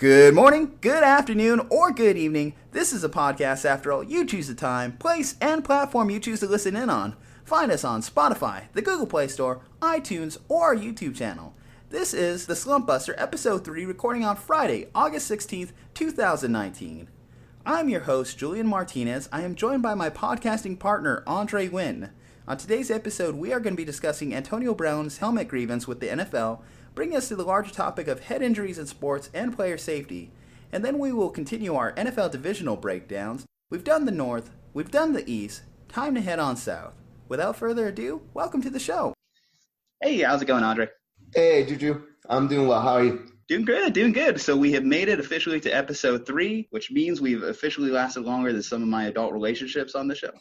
Good morning, good afternoon, or good evening. This is a podcast after all. You choose the time, place, and platform you choose to listen in on. Find us on Spotify, the Google Play Store, iTunes, or our YouTube channel. This is the Slumpbuster, Episode 3, recording on Friday, August 16th, 2019. I'm your host, Julian Martinez. I am joined by my podcasting partner, Aundre Huynh. On today's episode, we are going to be discussing Antonio Brown's helmet grievance with the NFL, bringing us to the larger topic of head injuries in sports and player safety. And then we will continue our NFL divisional breakdowns. We've done the North, we've done the East, time to head on South. Without further ado, welcome to the show. Hey, how's it going, Aundre? Hey, Juju. I'm doing well. How are you? Doing good. So we have made it officially to episode 3, which means we've officially lasted longer than some of my adult relationships on the show.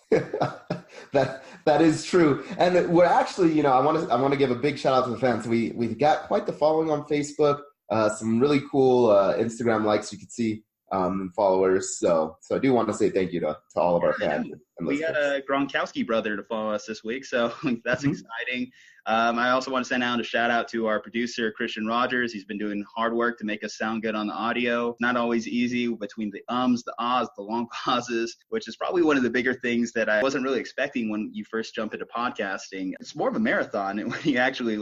That is true. And we're actually, I want to give a big shout out to the fans. We've got quite the following on Facebook, some really cool Instagram likes you could see, and followers. So I do want to say thank you to all of our fans. And we got a Gronkowski brother to follow us this week, so that's exciting. I also want to send out a shout out to our producer, Cristian Rogers. He's been doing hard work to make us sound good on the audio. Not always easy between the ums, the ahs, the long pauses, which is probably one of the bigger things that I wasn't really expecting when you first jump into podcasting. It's more of a marathon when you actually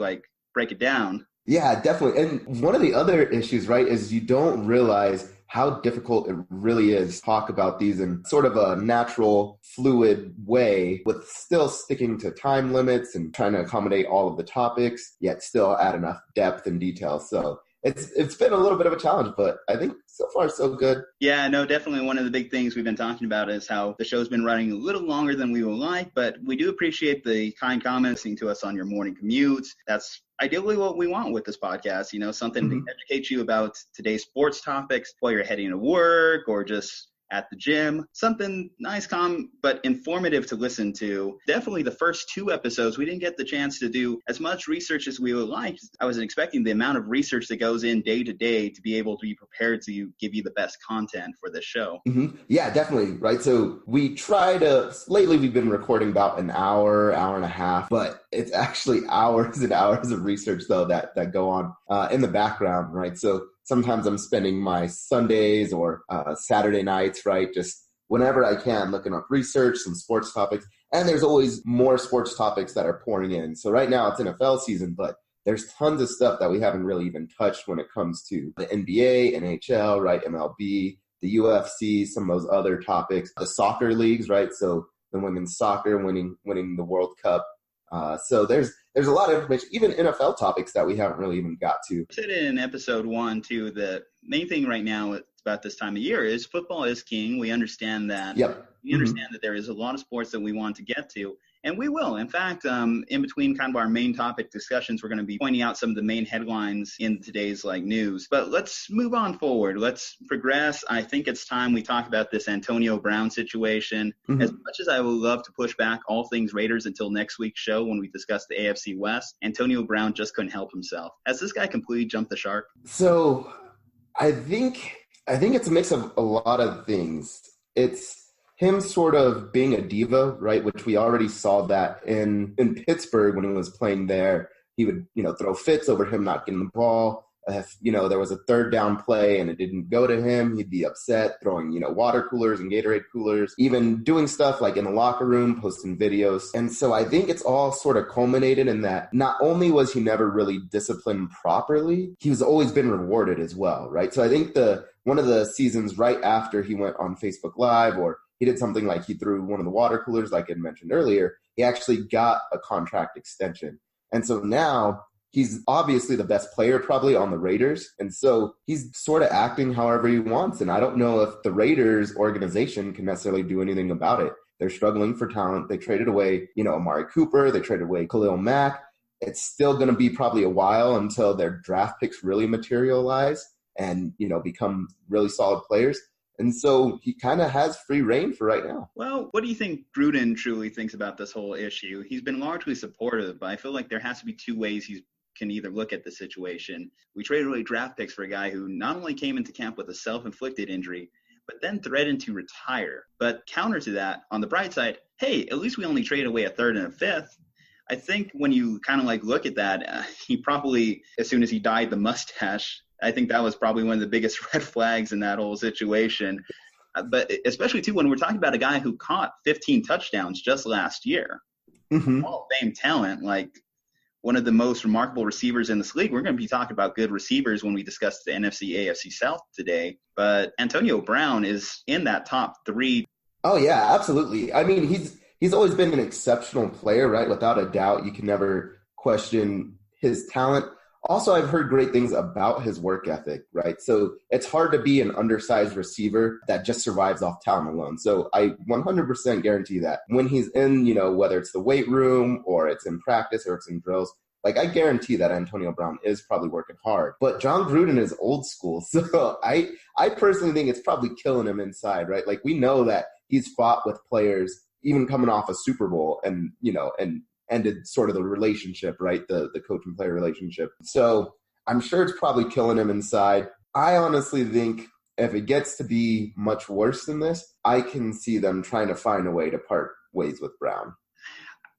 break it down. Yeah, definitely. And one of the other issues, right, is you don't realize how difficult it really is to talk about these in sort of a natural, fluid way with still sticking to time limits and trying to accommodate all of the topics, yet still add enough depth and detail. So it's been a little bit of a challenge, but I think so far so good. Yeah, no, definitely one of the big things we've been talking about is how the show's been running a little longer than we would like, but we do appreciate the kind comments to us on your morning commutes. That's ideally what we want with this podcast, something to educate you about today's sports topics while you're heading to work or just at the gym. Something nice, calm, but informative to listen to. Definitely the first 2 episodes, we didn't get the chance to do as much research as we would like. I wasn't expecting the amount of research that goes in day to day to be able to be prepared to give you the best content for this show. Mm-hmm. Yeah, definitely. Right. So we lately we've been recording about an hour and a half, but it's actually hours and hours of research though that go on in the background. Right. So sometimes I'm spending my Sundays or Saturday nights, right, just whenever I can, looking up research, some sports topics. And there's always more sports topics that are pouring in. So right now it's NFL season, but there's tons of stuff that we haven't really even touched when it comes to the NBA, NHL, right, MLB, the UFC, some of those other topics, the soccer leagues, right, so the women's soccer winning the World Cup. So there's a lot of information, even NFL topics that we haven't really even got to. I said in episode 1, too, the main thing right now about this time of year is football is king. We understand that. Yep. We understand that there is a lot of sports that we want to get to, and we will. In fact, in between kind of our main topic discussions, we're going to be pointing out some of the main headlines in today's news. But let's move on forward. Let's progress. I think it's time we talk about this Antonio Brown situation. As much as I would love to push back all things Raiders until next week's show when we discuss the AFC West, Antonio Brown just couldn't help himself. Has this guy completely jumped the shark? So I think it's a mix of a lot of things. It's him sort of being a diva, right, which we already saw that in Pittsburgh when he was playing there. He would, throw fits over him not getting the ball. If, there was a third down play and it didn't go to him, he'd be upset, throwing, water coolers and Gatorade coolers, even doing stuff like in the locker room, posting videos. And so I think it's all sort of culminated in that not only was he never really disciplined properly, he's always been rewarded as well, right? So I think one of the seasons right after he went on Facebook Live, or he did something like he threw one of the water coolers, like I mentioned earlier, he actually got a contract extension. And so now he's obviously the best player probably on the Raiders. And so he's sort of acting however he wants. And I don't know if the Raiders organization can necessarily do anything about it. They're struggling for talent. They traded away, Amari Cooper. They traded away Khalil Mack. It's still going to be probably a while until their draft picks really materialize and, become really solid players. And so he kind of has free reign for right now. Well, what do you think Gruden truly thinks about this whole issue? He's been largely supportive, but I feel like there has to be 2 ways he can either look at the situation. We traded away draft picks for a guy who not only came into camp with a self-inflicted injury, but then threatened to retire. But counter to that, on the bright side, hey, at least we only traded away a 3rd and a 5th. I think when you kind of look at that, he probably, as soon as he dyed the mustache, I think that was probably one of the biggest red flags in that whole situation. But especially, too, when we're talking about a guy who caught 15 touchdowns just last year, Hall of Fame talent, like one of the most remarkable receivers in this league. We're going to be talking about good receivers when we discuss the NFC AFC South today. But Antonio Brown is in that top 3. Oh, yeah, absolutely. I mean, he's always been an exceptional player, right? Without a doubt, you can never question his talent. Also, I've heard great things about his work ethic, right? So it's hard to be an undersized receiver that just survives off talent alone. So I 100% guarantee that when he's in, whether it's the weight room or it's in practice or it's in drills, like I guarantee that Antonio Brown is probably working hard. But John Gruden is old school. So I personally think it's probably killing him inside, right? Like we know that he's fought with players even coming off a Super Bowl and ended sort of the relationship, right? The coach and player relationship. So I'm sure it's probably killing him inside. I honestly think if it gets to be much worse than this, I can see them trying to find a way to part ways with Brown.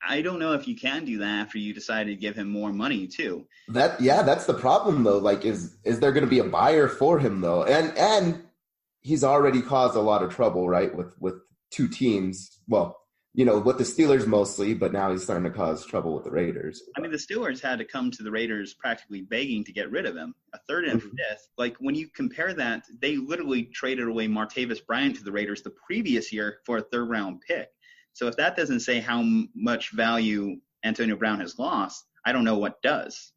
I don't know if you can do that after you decide to give him more money too. That's the problem though. Like, is there going to be a buyer for him though? And he's already caused a lot of trouble, right? With 2 teams. Well, with the Steelers mostly, but now he's starting to cause trouble with the Raiders. I mean, the Steelers had to come to the Raiders practically begging to get rid of him. A 3rd and 5th. Like, when you compare that, they literally traded away Martavis Bryant to the Raiders the previous year for a 3rd-round pick. So if that doesn't say how much value Antonio Brown has lost, I don't know what does.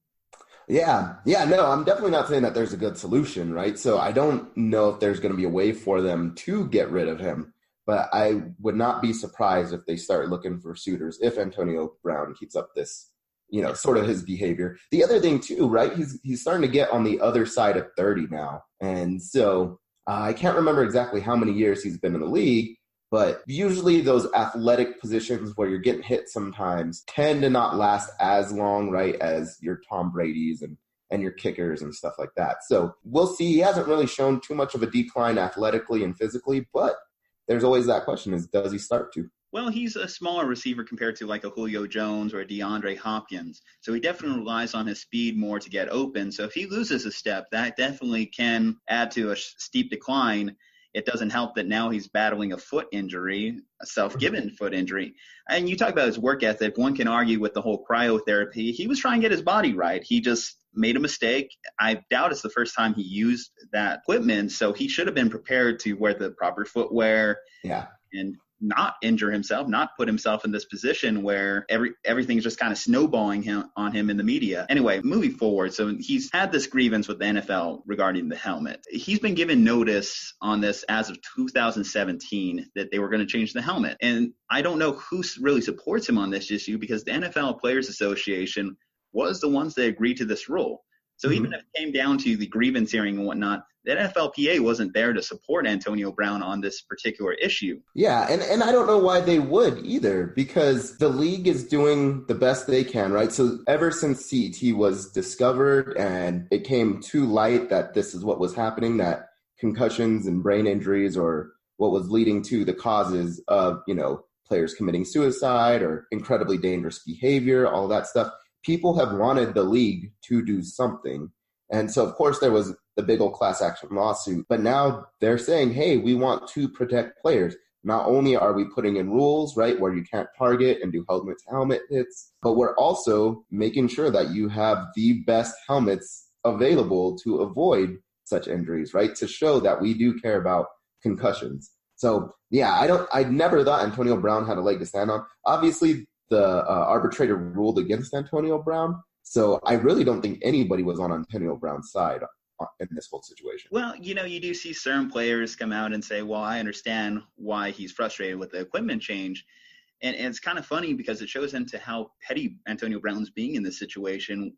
Yeah, no, I'm definitely not saying that there's a good solution, right? So I don't know if there's going to be a way for them to get rid of him. But I would not be surprised if they start looking for suitors if Antonio Brown keeps up this, sort of his behavior. The other thing too, right? He's starting to get on the other side of 30 now. And so I can't remember exactly how many years he's been in the league, but usually those athletic positions where you're getting hit sometimes tend to not last as long, right, as your Tom Brady's and your kickers and stuff like that. So we'll see. He hasn't really shown too much of a decline athletically and physically, but there's always that question is, does he start to? Well, he's a smaller receiver compared to like a Julio Jones or a DeAndre Hopkins. So he definitely relies on his speed more to get open. So if he loses a step, that definitely can add to a steep decline. It doesn't help that now he's battling a foot injury, a self-given foot injury. And you talk about his work ethic. One can argue with the whole cryotherapy. He was trying to get his body right. He just made a mistake. I doubt it's the first time he used that equipment. So he should have been prepared to wear the proper footwear and not injure himself, not put himself in this position where everything's just kind of snowballing on him in the media. Anyway, moving forward, so he's had this grievance with the NFL regarding the helmet. He's been given notice on this as of 2017 that they were going to change the helmet. And I don't know who really supports him on this issue because the NFL Players Association was the ones that agreed to this rule. So even if it came down to the grievance hearing and whatnot, the NFLPA wasn't there to support Antonio Brown on this particular issue. Yeah, and I don't know why they would either, because the league is doing the best they can, right? So ever since CET was discovered and it came to light that this is what was happening, that concussions and brain injuries or what was leading to the causes of, players committing suicide or incredibly dangerous behavior, all that stuff, people have wanted the league to do something. And so, of course, there was the big old class action lawsuit. But now they're saying, hey, we want to protect players. Not only are we putting in rules, right, where you can't target and do helmet-to-helmet hits, but we're also making sure that you have the best helmets available to avoid such injuries, right, to show that we do care about concussions. So, yeah, I never thought Antonio Brown had a leg to stand on. Obviously, the arbitrator ruled against Antonio Brown. So I really don't think anybody was on Antonio Brown's side in this whole situation. Well, you do see certain players come out and say, well, I understand why he's frustrated with the equipment change. And it's kind of funny because it shows into how petty Antonio Brown's being in this situation.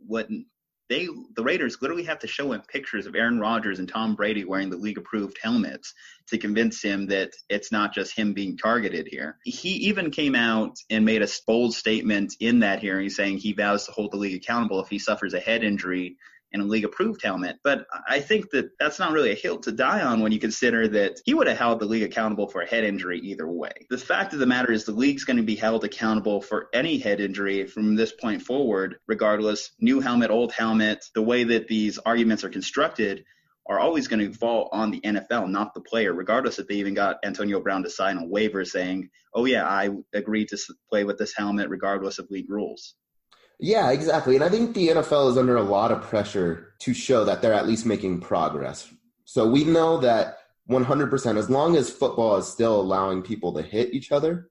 The Raiders literally have to show him pictures of Aaron Rodgers and Tom Brady wearing the league-approved helmets to convince him that it's not just him being targeted here. He even came out and made a bold statement in that hearing saying he vows to hold the league accountable if he suffers a head injury in a league-approved helmet. But I think that that's not really a hill to die on when you consider that he would have held the league accountable for a head injury either way. The fact of the matter is the league's going to be held accountable for any head injury from this point forward, regardless, new helmet, old helmet. The way that these arguments are constructed are always going to fall on the NFL, not the player, regardless if they even got Antonio Brown to sign a waiver saying, oh, yeah, I agreed to play with this helmet regardless of league rules. Yeah, exactly. And I think the NFL is under a lot of pressure to show that they're at least making progress. So we know that 100%, as long as football is still allowing people to hit each other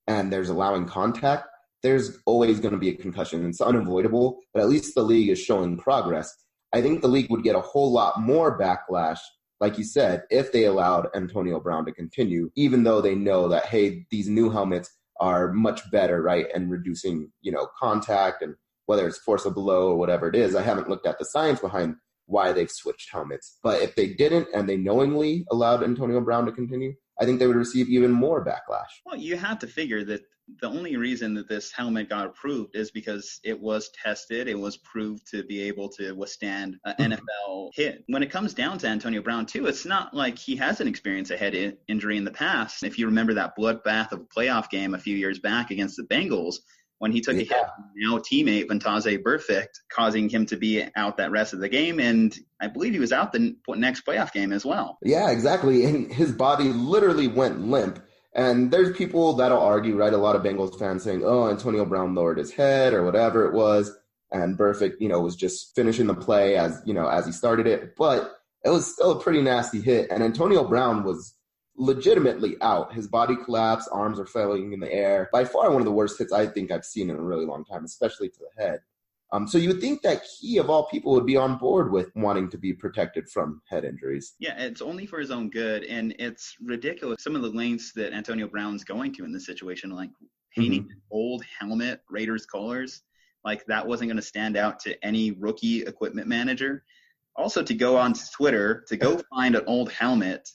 and there's allowing contact, there's always going to be a concussion. It's unavoidable, but at least the league is showing progress. I think the league would get a whole lot more backlash, like you said, if they allowed Antonio Brown to continue, even though they know that, hey, these new helmets are much better, right, and reducing, contact and whether it's force of blow or whatever it is. I haven't looked at the science behind why they've switched helmets. But if they didn't and they knowingly allowed Antonio Brown to continue, I think they would receive even more backlash. Well, you have to figure that the only reason that this helmet got approved is because it was tested. It was proved to be able to withstand an NFL hit. When it comes down to Antonio Brown, too, it's not like he hasn't experienced a head injury in the past. If you remember that bloodbath of a playoff game a few years back against the Bengals, when he took a hit from now teammate Vontaze Burfict, causing him to be out that rest of the game. And I believe he was out the next playoff game as well. Yeah, exactly. And his body literally went limp. And there's people that'll argue, right? A lot of Bengals fans saying, oh, Antonio Brown lowered his head or whatever it was. And Burfict, was just finishing the play as he started it. But it was still a pretty nasty hit. And Antonio Brown was legitimately out. His body collapsed, arms are flailing in the air. By far one of the worst hits I think I've seen in a really long time, especially to the head. So you would think that he, of all people, would be on board with wanting to be protected from head injuries. Yeah, it's only for his own good, and it's ridiculous some of the lengths that Antonio Brown's going to in this situation, like painting an old helmet, Raiders colors, like that wasn't going to stand out to any rookie equipment manager. Also, to go on Twitter, to go find an old helmet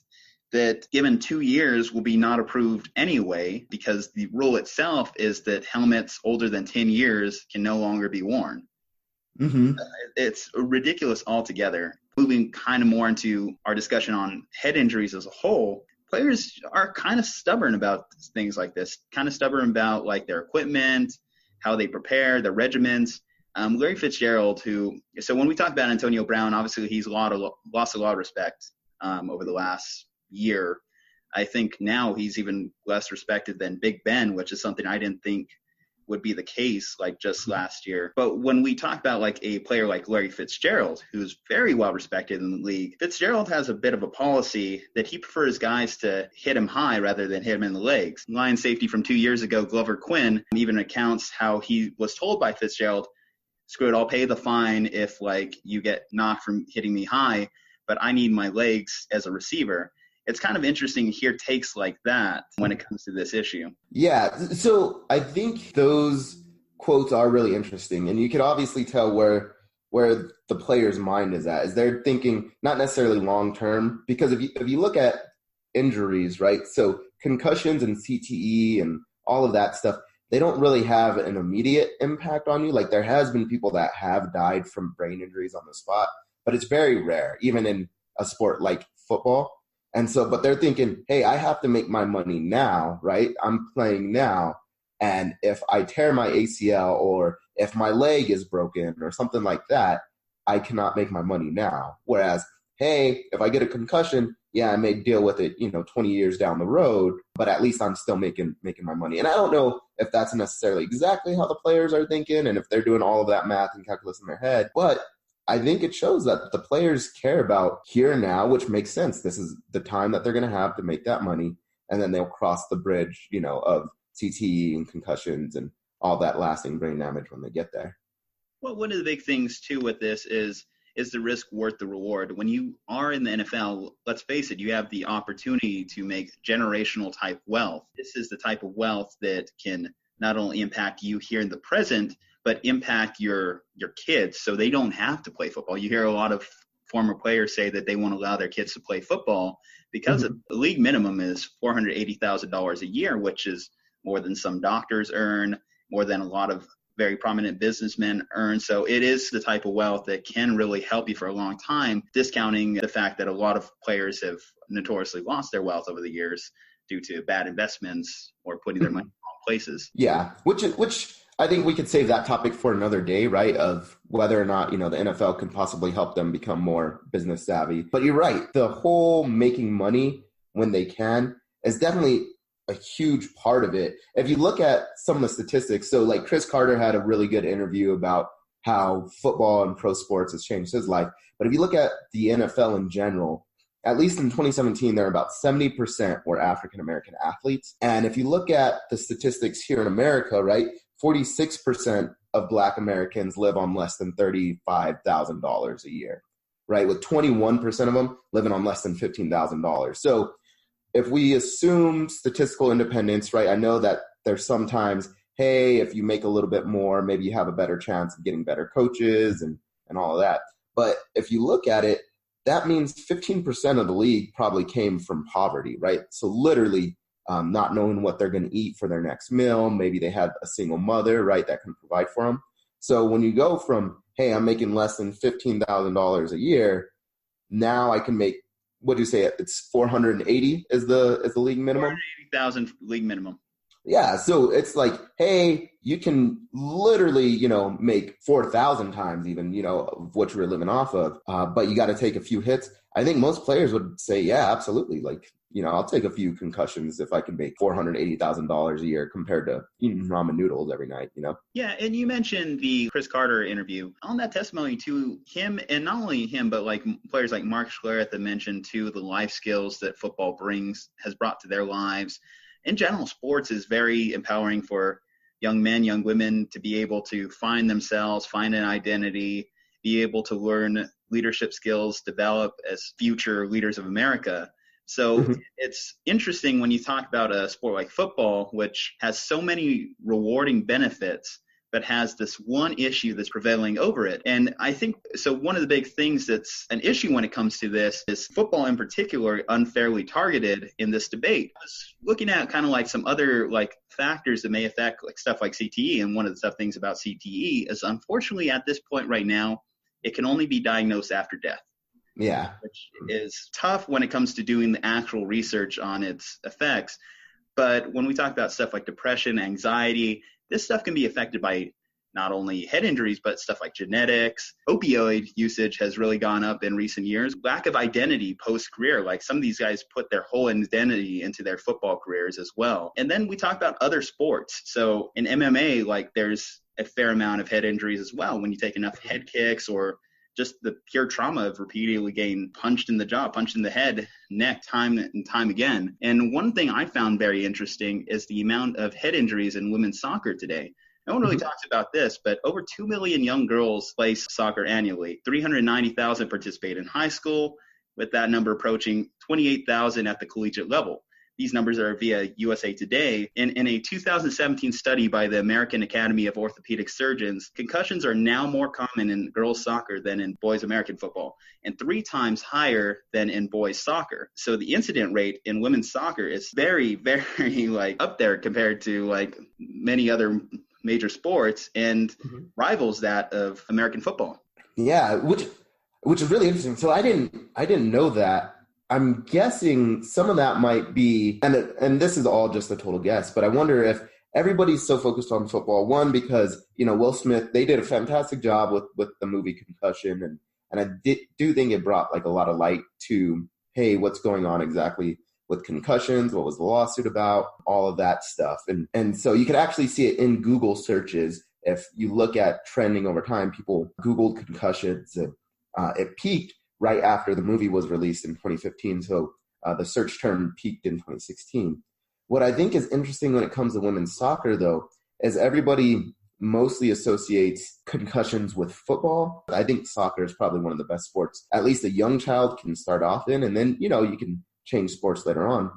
that given 2 years will be not approved anyway, because the rule itself is that helmets older than 10 years can no longer be worn. It's ridiculous altogether. Moving kind of more into our discussion on head injuries as a whole, players are kind of stubborn about things like this, kind of stubborn about like their equipment, how they prepare, their regimens. Larry Fitzgerald, so when we talk about Antonio Brown, obviously he's lost a lot of respect over the last year. I think now he's even less respected than Big Ben, which is something I didn't think would be the case like just last year. But when we talk about like a player like Larry Fitzgerald, who's very well respected in the league, Fitzgerald has a bit of a policy that he prefers guys to hit him high rather than hit him in the legs. Lions safety from 2 years ago, Glover Quinn, even accounts how he was told by Fitzgerald, screw it, I'll pay the fine if like you get knocked from hitting me high, but I need my legs as a receiver. It's kind of interesting to hear takes like that when it comes to this issue. Yeah, so I think those quotes are really interesting, and you can obviously tell where the player's mind is at. Is they're thinking not necessarily long term, because if you look at injuries, right? So concussions and CTE and all of that stuff, they don't really have an immediate impact on you. Like there has been people that have died from brain injuries on the spot, but it's very rare, even in a sport like football. And so, but they're thinking, hey, I have to make my money now, right? I'm playing now. And if I tear my ACL or if my leg is broken or something like that, I cannot make my money now. Whereas, hey, if I get a concussion, yeah, I may deal with it, 20 years down the road, but at least I'm still making my money. And I don't know if that's necessarily exactly how the players are thinking and if they're doing all of that math and calculus in their head, but I think it shows that the players care about here and now, which makes sense. This is the time that they're going to have to make that money, and then they'll cross the bridge, of CTE and concussions and all that lasting brain damage when they get there. Well, one of the big things, too, with this is the risk worth the reward? When you are in the NFL, let's face it, you have the opportunity to make generational type wealth. This is the type of wealth that can not only impact you here in the present, but impact your kids so they don't have to play football. You hear a lot of former players say that they won't allow their kids to play football because the league minimum is $480,000 a year, which is more than some doctors earn, more than a lot of very prominent businessmen earn. So it is the type of wealth that can really help you for a long time, discounting the fact that a lot of players have notoriously lost their wealth over the years due to bad investments or putting their money in wrong places. Yeah, which I think we could save that topic for another day, right? Of whether or not, the NFL can possibly help them become more business savvy. But you're right. The whole making money when they can is definitely a huge part of it. If you look at some of the statistics, so like Cris Carter had a really good interview about how football and pro sports has changed his life. But if you look at the NFL in general, at least in 2017, there are about 70% were African-American athletes. And if you look at the statistics here in America, right, 46% of Black Americans live on less than $35,000 a year, right, with 21% of them living on less than $15,000. So if we assume statistical independence, right, I know that there's sometimes, hey, if you make a little bit more, maybe you have a better chance of getting better coaches and all of that. But if you look at it, that means 15% of the league probably came from poverty, right? So literally not knowing what they're going to eat for their next meal. Maybe they had a single mother, right, that can provide for them. So when you go from, hey, I'm making less than $15,000 a year, now I can make, what do you say? It's 480 is the league minimum? 480,000 league minimum. Yeah, so it's like, hey, you can literally, make 4,000 times even, of what you were living off of, but you got to take a few hits. I think most players would say, yeah, absolutely. Like, I'll take a few concussions if I can make $480,000 a year compared to eating ramen noodles every night, Yeah, and you mentioned the Cris Carter interview. On that testimony to him, and not only him, but like players like Mark Schlereth that mentioned too, the life skills that football has brought to their lives. In general, sports is very empowering for young men, young women to be able to find themselves, find an identity, be able to learn leadership skills, develop as future leaders of America. So it's interesting when you talk about a sport like football, which has so many rewarding benefits, but has this one issue that's prevailing over it. And I think, so one of the big things that's an issue when it comes to this is football in particular unfairly targeted in this debate. I was looking at kind of like some other like factors that may affect like stuff like CTE. And one of the tough things about CTE is unfortunately at this point right now, it can only be diagnosed after death. Yeah. Which is tough when it comes to doing the actual research on its effects. But when we talk about stuff like depression, anxiety, this stuff can be affected by not only head injuries, but stuff like genetics. Opioid usage has really gone up in recent years. Lack of identity post-career, like some of these guys put their whole identity into their football careers as well. And then we talk about other sports. So in MMA, like there's a fair amount of head injuries as well when you take enough head kicks or just the pure trauma of repeatedly getting punched in the jaw, punched in the head, neck, time and time again. And one thing I found very interesting is the amount of head injuries in women's soccer today. No one really talks about this, but over 2 million young girls play soccer annually. 390,000 participate in high school, with that number approaching 28,000 at the collegiate level. These numbers are via USA Today. In a 2017 study by the American Academy of Orthopedic Surgeons, concussions are now more common in girls soccer than in boys American football, and 3 times higher than in boys soccer. So the incident rate in women's soccer is very, very like up there compared to like many other major sports and rivals that of American football. Yeah, which is really interesting. So I didn't know that. I'm guessing some of that might be, and this is all just a total guess, but I wonder if everybody's so focused on football. One, because, Will Smith, they did a fantastic job with the movie Concussion. And I do think it brought like a lot of light to, hey, what's going on exactly with concussions? What was the lawsuit about? All of that stuff. And so you could actually see it in Google searches. If you look at trending over time, people Googled concussions and it peaked right after the movie was released in 2015. So the search term peaked in 2016. What I think is interesting when it comes to women's soccer, though, is everybody mostly associates concussions with football. I think soccer is probably one of the best sports, at least a young child can start off in, and then, you can change sports later on.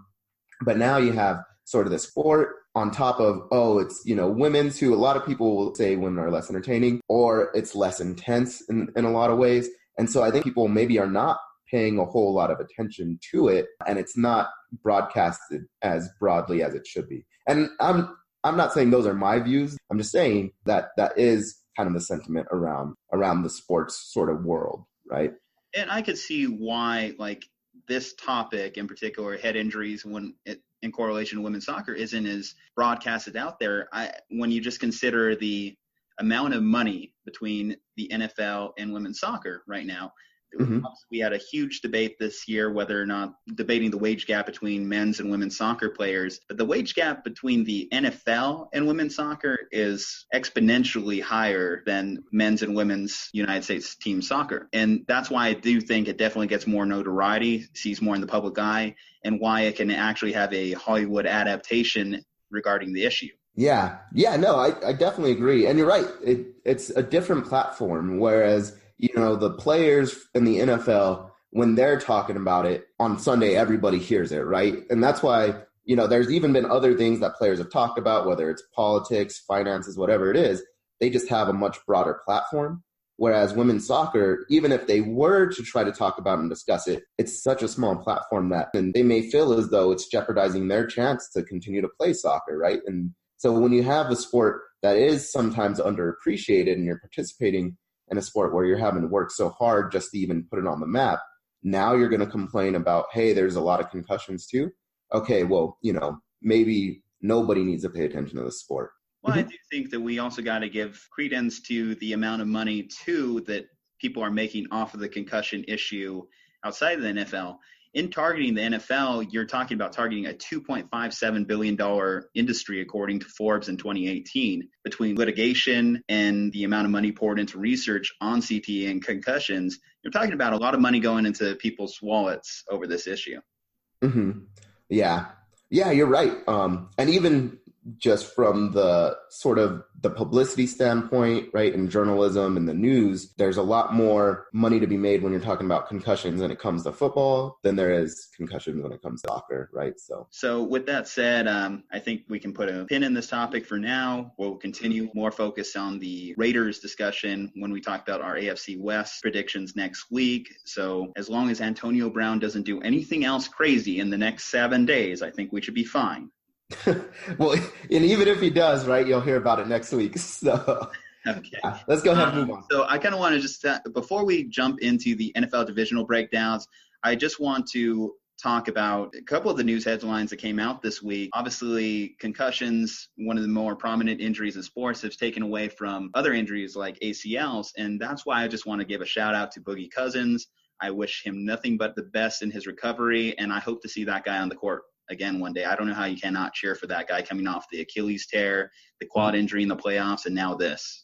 But now you have sort of the sport on top of, it's, women's, who a lot of people will say women are less entertaining, or it's less intense in a lot of ways. And so I think people maybe are not paying a whole lot of attention to it, and it's not broadcasted as broadly as it should be. And I'm I'm not saying those are my views. I'm just saying that is kind of the sentiment around the sports sort of world, right? And I could see why, like, this topic in particular, head injuries, in correlation to women's soccer, isn't as broadcasted out there. When you just consider the amount of money between the NFL and women's soccer right now. Mm-hmm. We had a huge debate this year, whether or not debating the wage gap between men's and women's soccer players. But the wage gap between the NFL and women's soccer is exponentially higher than men's and women's United States team soccer. And that's why I do think it definitely gets more notoriety, sees more in the public eye, and why it can actually have a Hollywood adaptation regarding the issue. Yeah, no, I definitely agree. And you're right. It's a different platform, whereas the players in the NFL, when they're talking about it on Sunday, everybody hears it, right? And that's why, there's even been other things that players have talked about, whether it's politics, finances, whatever it is. They just have a much broader platform. Whereas women's soccer, even if they were to try to talk about and discuss it, it's such a small platform that and they may feel as though it's jeopardizing their chance to continue to play soccer, right? And so when you have a sport that is sometimes underappreciated and you're participating in a sport where you're having to work so hard just to even put it on the map, now you're going to complain about, hey, there's a lot of concussions too. Okay, well, maybe nobody needs to pay attention to the sport. Well, I do think that we also got to give credence to the amount of money too that people are making off of the concussion issue outside of the NFL. In targeting the NFL, you're talking about targeting a $2.57 billion industry, according to Forbes in 2018, between litigation and the amount of money poured into research on CTE and concussions. You're talking about a lot of money going into people's wallets over this issue. Mm-hmm. Yeah, you're right. And even just from the sort of the publicity standpoint, right, in journalism and the news, there's a lot more money to be made when you're talking about concussions when it comes to football than there is concussions when it comes to soccer, right? So with that said, I think we can put a pin in this topic for now. We'll continue more focused on the Raiders discussion when we talk about our AFC West predictions next week. So as long as Antonio Brown doesn't do anything else crazy in the next 7 days, I think we should be fine. Well, and even if he does, right, you'll hear about it next week. So, okay. Let's go ahead and move on. So I kind of want to just, before we jump into the NFL divisional breakdowns, I just want to talk about a couple of the news headlines that came out this week. Obviously, concussions, one of the more prominent injuries in sports, has taken away from other injuries like ACLs. And that's why I just want to give a shout out to Boogie Cousins. I wish him nothing but the best in his recovery, and I hope to see that guy on the court again one day. I don't know how you cannot cheer for that guy coming off the Achilles tear, the quad injury in the playoffs, and now this.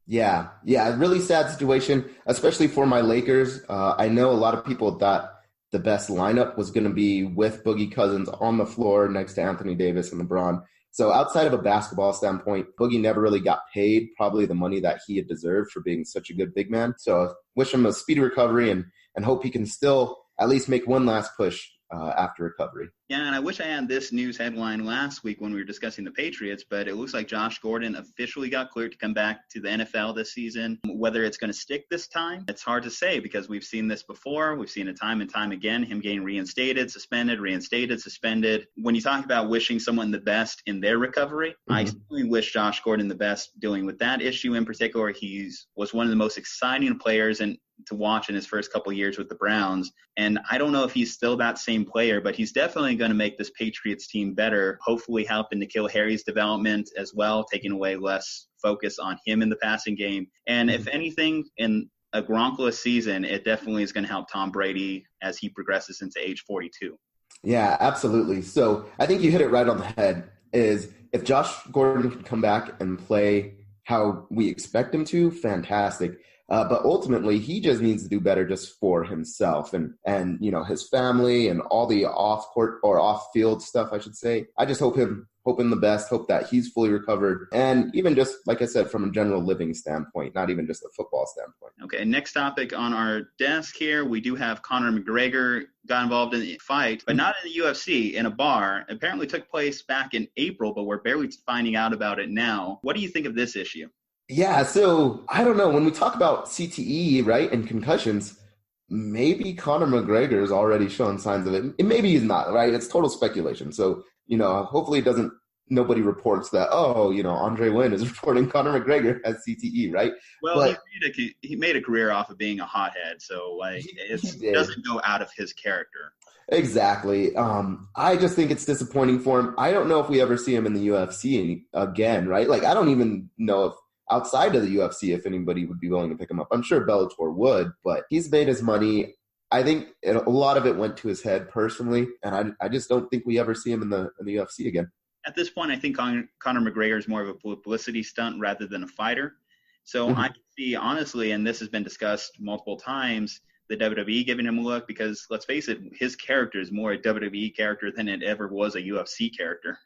Yeah, really sad situation, especially for my Lakers. I know a lot of people thought the best lineup was going to be with Boogie Cousins on the floor next to Anthony Davis and LeBron. So outside of a basketball standpoint, Boogie never really got paid probably the money that he had deserved for being such a good big man. So wish him a speedy recovery and hope he can still at least make one last push after recovery. Yeah, and I wish I had this news headline last week when we were discussing the Patriots, but it looks like Josh Gordon officially got cleared to come back to the NFL this season. Whether it's going to stick this time, it's hard to say because we've seen this before. We've seen it time and time again, him getting reinstated, suspended. When you talk about wishing someone the best in their recovery, I certainly wish Josh Gordon the best dealing with that issue in particular. He was one of the most exciting players to watch in his first couple of years with the Browns. And I don't know if he's still that same player, but he's definitely going to make this Patriots team better, hopefully helping N'Keal Harry's development as well, taking away less focus on him in the passing game. And if anything, in a Gronkless season, it definitely is going to help Tom Brady as he progresses into age 42. Yeah, absolutely. So I think you hit it right on the head, is if Josh Gordon can come back and play how we expect him to, fantastic. But ultimately, he just needs to do better just for himself and his family and all the off-court or off-field stuff, I should say. I just hope him the best, hope that he's fully recovered. And even just, like I said, from a general living standpoint, not even just a football standpoint. Okay, next topic on our desk here, we do have Conor McGregor got involved in the fight, but not in the UFC, in a bar. Apparently took place back in April, but we're barely finding out about it now. What do you think of this issue? Yeah, so I don't know. When we talk about CTE, right, and concussions, maybe Conor McGregor is already showing signs of it. And maybe he's not, right? It's total speculation. So, hopefully it doesn't nobody reports that, Aundre Huynh is reporting Conor McGregor has CTE, right? Well, but he made a career off of being a hothead, so it doesn't go out of his character. Exactly. I just think it's disappointing for him. I don't know if we ever see him in the UFC again, right? Like, I don't even know if outside of the UFC, if anybody would be willing to pick him up. I'm sure Bellator would, but he's made his money. I think a lot of it went to his head personally, and I just don't think we ever see him in the UFC again. At this point, I think Conor McGregor is more of a publicity stunt rather than a fighter. So I can see, honestly, and this has been discussed multiple times, the WWE giving him a look, because let's face it, his character is more a WWE character than it ever was a UFC character.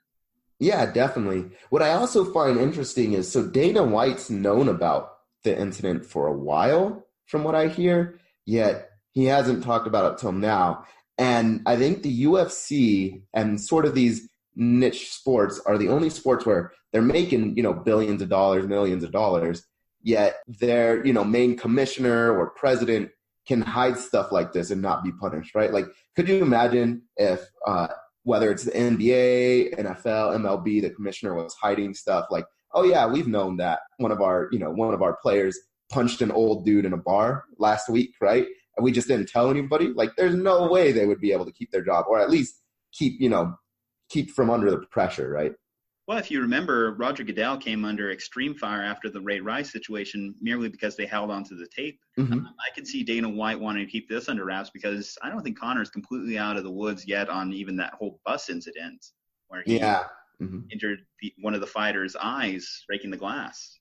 Yeah, definitely. What I also find interesting is, so Dana White's known about the incident for a while, from what I hear, yet he hasn't talked about it till now. And I think the UFC and sort of these niche sports are the only sports where they're making, billions of dollars, millions of dollars, yet their, main commissioner or president can hide stuff like this and not be punished, right? Like, could you imagine if, whether it's the NBA, NFL, MLB, the commissioner was hiding stuff like, oh yeah, we've known that one of our players punched an old dude in a bar last week, right? And we just didn't tell anybody. Like, there's no way they would be able to keep their job, or at least keep from under the pressure, right? Well, if you remember, Roger Goodell came under extreme fire after the Ray Rice situation merely because they held onto the tape. I could see Dana White wanting to keep this under wraps because I don't think Conor's completely out of the woods yet on even that whole bus incident where he injured one of the fighters' eyes, breaking the glass.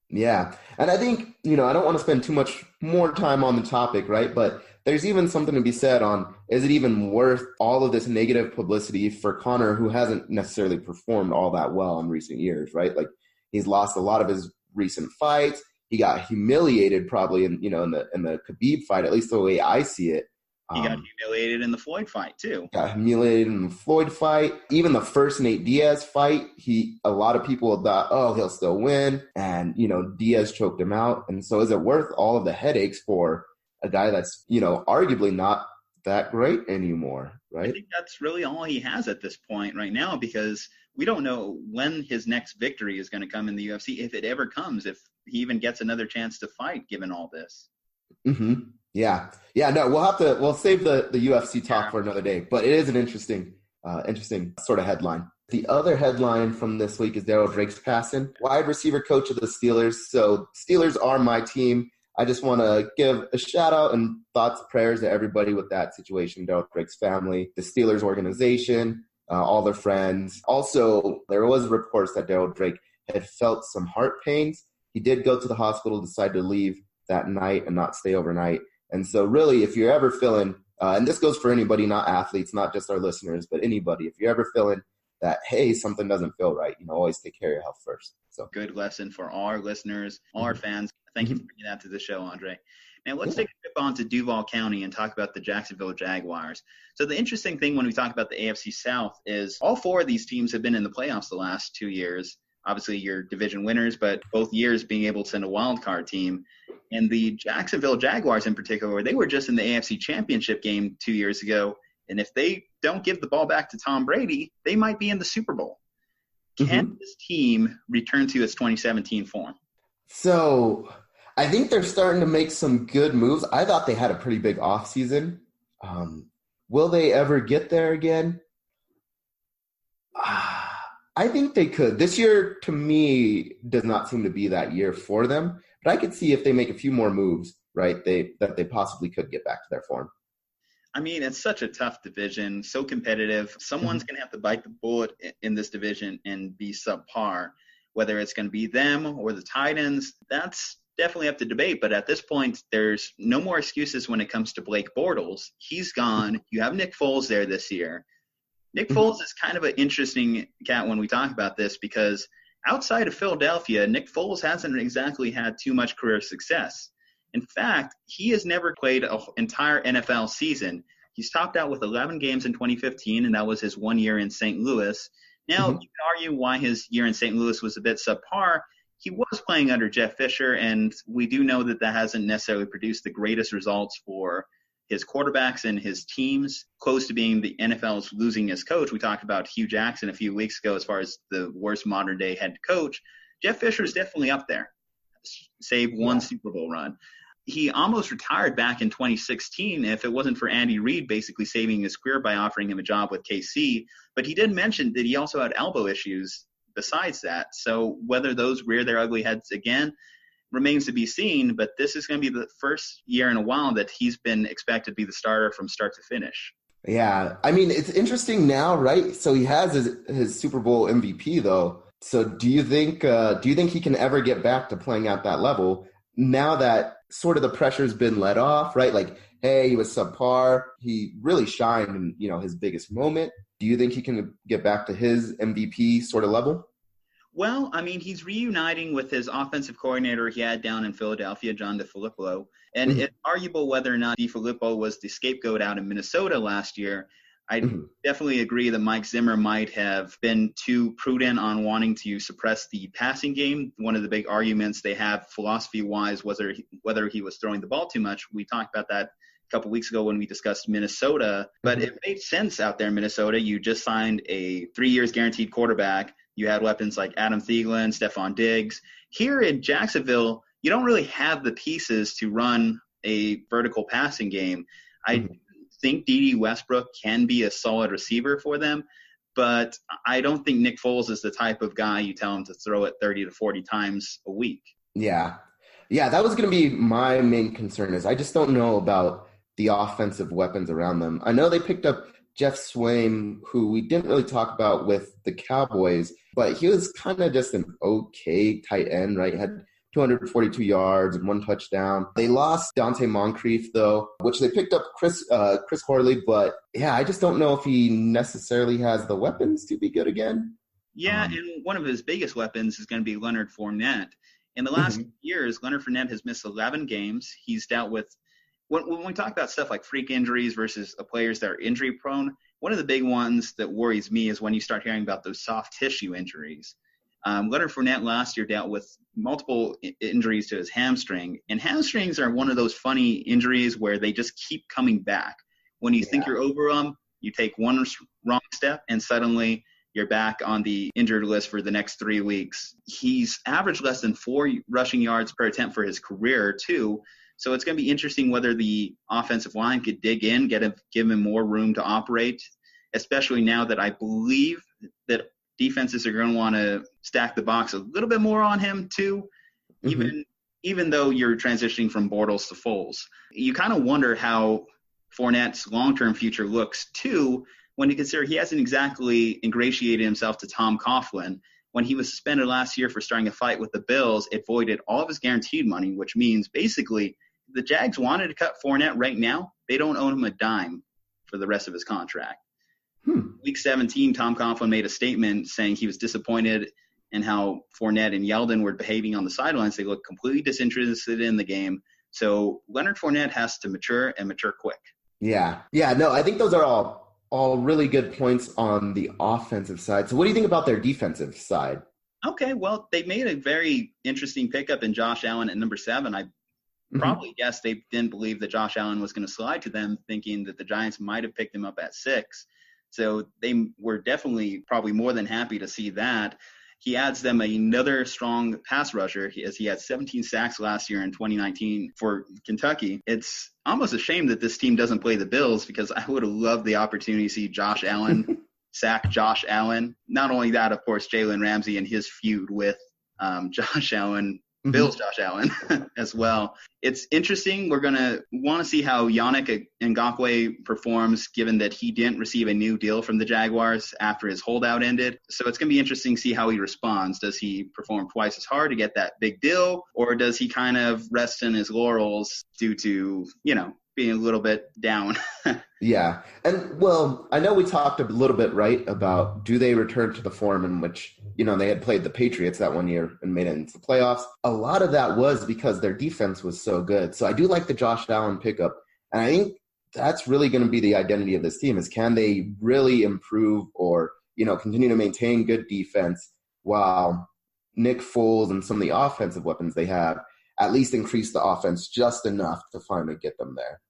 Yeah. And I think, I don't want to spend too much more time on the topic, right? But there's even something to be said on, is it even worth all of this negative publicity for Conor, who hasn't necessarily performed all that well in recent years, right? Like, he's lost a lot of his recent fights. He got humiliated probably in the Khabib fight, at least the way I see it. He got humiliated in the Floyd fight too. Got humiliated in the Floyd fight. Even the first Nate Diaz fight, a lot of people thought, oh, he'll still win. And, Diaz choked him out. And so is it worth all of the headaches for a guy that's, arguably not that great anymore, right? I think that's really all he has at this point right now, because we don't know when his next victory is going to come in the UFC, if it ever comes, if he even gets another chance to fight, given all this. Yeah. No, we'll save the UFC talk for another day, but it is an interesting sort of headline. The other headline from this week is Darryl Drake's passing, wide receiver coach of the Steelers. So Steelers are my team. I just want to give a shout out and thoughts, prayers to everybody with that situation, Darryl Drake's family, the Steelers organization, all their friends. Also, there was reports that Darryl Drake had felt some heart pains. He did go to the hospital, decided to leave that night and not stay overnight. And so really, if you're ever feeling, and this goes for anybody, not athletes, not just our listeners, but anybody, if you're ever feeling that, hey, something doesn't feel right, always take care of your health first. So good lesson for all our listeners, all our fans. Thank you for bringing that to the show, Aundre. Now let's take a trip on to Duval County and talk about the Jacksonville Jaguars. So the interesting thing when we talk about the AFC South is all four of these teams have been in the playoffs the last 2 years. Obviously, you're division winners, but both years being able to send a wild card team. And the Jacksonville Jaguars in particular, they were just in the AFC Championship game 2 years ago. And if they don't give the ball back to Tom Brady, they might be in the Super Bowl. Can this team return to its 2017 form? So I think they're starting to make some good moves. I thought they had a pretty big offseason. Will they ever get there again? I think they could. This year, to me, does not seem to be that year for them. But I could see if they make a few more moves, right, that they possibly could get back to their form. I mean, it's such a tough division, so competitive. Someone's going to have to bite the bullet in this division and be subpar. Whether it's going to be them or the Titans, that's definitely up to debate. But at this point, there's no more excuses when it comes to Blake Bortles. He's gone. You have Nick Foles there this year. Nick Foles is kind of an interesting cat when we talk about this because outside of Philadelphia, Nick Foles hasn't exactly had too much career success. In fact, he has never played an entire NFL season. He's topped out with 11 games in 2015, and that was his 1 year in St. Louis. Now, you can argue why his year in St. Louis was a bit subpar. He was playing under Jeff Fisher, and we do know that hasn't necessarily produced the greatest results for his quarterbacks and his teams close to being the NFL's losingest coach. We talked about Hugh Jackson a few weeks ago as far as the worst modern day head coach. Jeff Fisher is definitely up there, save one Super Bowl run. He almost retired back in 2016 if it wasn't for Andy Reid basically saving his career by offering him a job with KC. But he did mention that he also had elbow issues besides that. So whether those rear their ugly heads again remains to be seen. But this is going to be the first year in a while that he's been expected to be the starter from start to finish. Yeah. I mean, it's interesting now, right? So he has his Super Bowl MVP, though. So do you think he can ever get back to playing at that level now that sort of the pressure's been let off, right? Like, hey, he was subpar. He really shined in, his biggest moment. Do you think he can get back to his MVP sort of level? Well, I mean, he's reuniting with his offensive coordinator he had down in Philadelphia, John DeFilippo. And it's arguable whether or not DeFilippo was the scapegoat out in Minnesota last year. I definitely agree that Mike Zimmer might have been too prudent on wanting to suppress the passing game. One of the big arguments they have philosophy-wise was whether he was throwing the ball too much. We talked about that a couple weeks ago when we discussed Minnesota. But it made sense out there in Minnesota. You just signed a 3 years guaranteed quarterback. You had weapons like Adam Thielen, Stephon Diggs. Here in Jacksonville, you don't really have the pieces to run a vertical passing game. I think D.D. Westbrook can be a solid receiver for them, but I don't think Nick Foles is the type of guy you tell him to throw it 30 to 40 times a week. Yeah, that was going to be my main concern is I just don't know about the offensive weapons around them. I know they picked up Jeff Swaim, who we didn't really talk about with the Cowboys, but he was kind of just an okay tight end, right? He had 242 yards and 1 touchdown. They lost Dante Moncrief, though, which they picked up Chris Horley. But, yeah, I just don't know if he necessarily has the weapons to be good again. Yeah, and one of his biggest weapons is going to be Leonard Fournette. In the last years, Leonard Fournette has missed 11 games. He's dealt with when we talk about stuff like freak injuries versus players that are injury-prone, one of the big ones that worries me is when you start hearing about those soft tissue injuries. Leonard Fournette last year dealt with multiple injuries to his hamstring, and hamstrings are one of those funny injuries where they just keep coming back. When you think you're over them, you take one wrong step, and suddenly you're back on the injured list for the next 3 weeks. He's averaged less than 4 rushing yards per attempt for his career, too. So it's going to be interesting whether the offensive line could dig in, give him more room to operate, especially now that I believe that defenses are going to want to stack the box a little bit more on him too, even though you're transitioning from Bortles to Foles. You kind of wonder how Fournette's long-term future looks too when you consider he hasn't exactly ingratiated himself to Tom Coughlin. When he was suspended last year for starting a fight with the Bills, it voided all of his guaranteed money, which means basically the Jags wanted to cut Fournette right now. They don't owe him a dime for the rest of his contract. Week 17, Tom Coughlin made a statement saying he was disappointed in how Fournette and Yeldon were behaving on the sidelines. They looked completely disinterested in the game. So Leonard Fournette has to mature and mature quick. Yeah, no, I think those are all really good points on the offensive side. So what do you think about their defensive side? Okay, well, they made a very interesting pickup in Josh Allen at number 7. I probably guess they didn't believe that Josh Allen was going to slide to them, thinking that the Giants might have picked him up at 6. So they were definitely probably more than happy to see that. He adds them another strong pass rusher, as he had 17 sacks last year in 2019 for Kentucky. It's almost a shame that this team doesn't play the Bills, because I would have loved the opportunity to see Josh Allen sack Josh Allen. Not only that, of course, Jalen Ramsey and his feud with Josh Allen, Bills Josh Allen as well. It's interesting. We're going to want to see how Yannick Ngakoue performs, given that he didn't receive a new deal from the Jaguars after his holdout ended. So it's going to be interesting to see how he responds. Does he perform twice as hard to get that big deal, or does he kind of rest in his laurels due to, being a little bit down? Yeah. And, well, I know we talked a little bit, right, about do they return to the form in which, they had played the Patriots that one year and made it into the playoffs. A lot of that was because their defense was so good. So I do like the Josh Allen pickup. And I think that's really going to be the identity of this team, is can they really improve or, continue to maintain good defense while Nick Foles and some of the offensive weapons they have at least increase the offense just enough to finally get them there.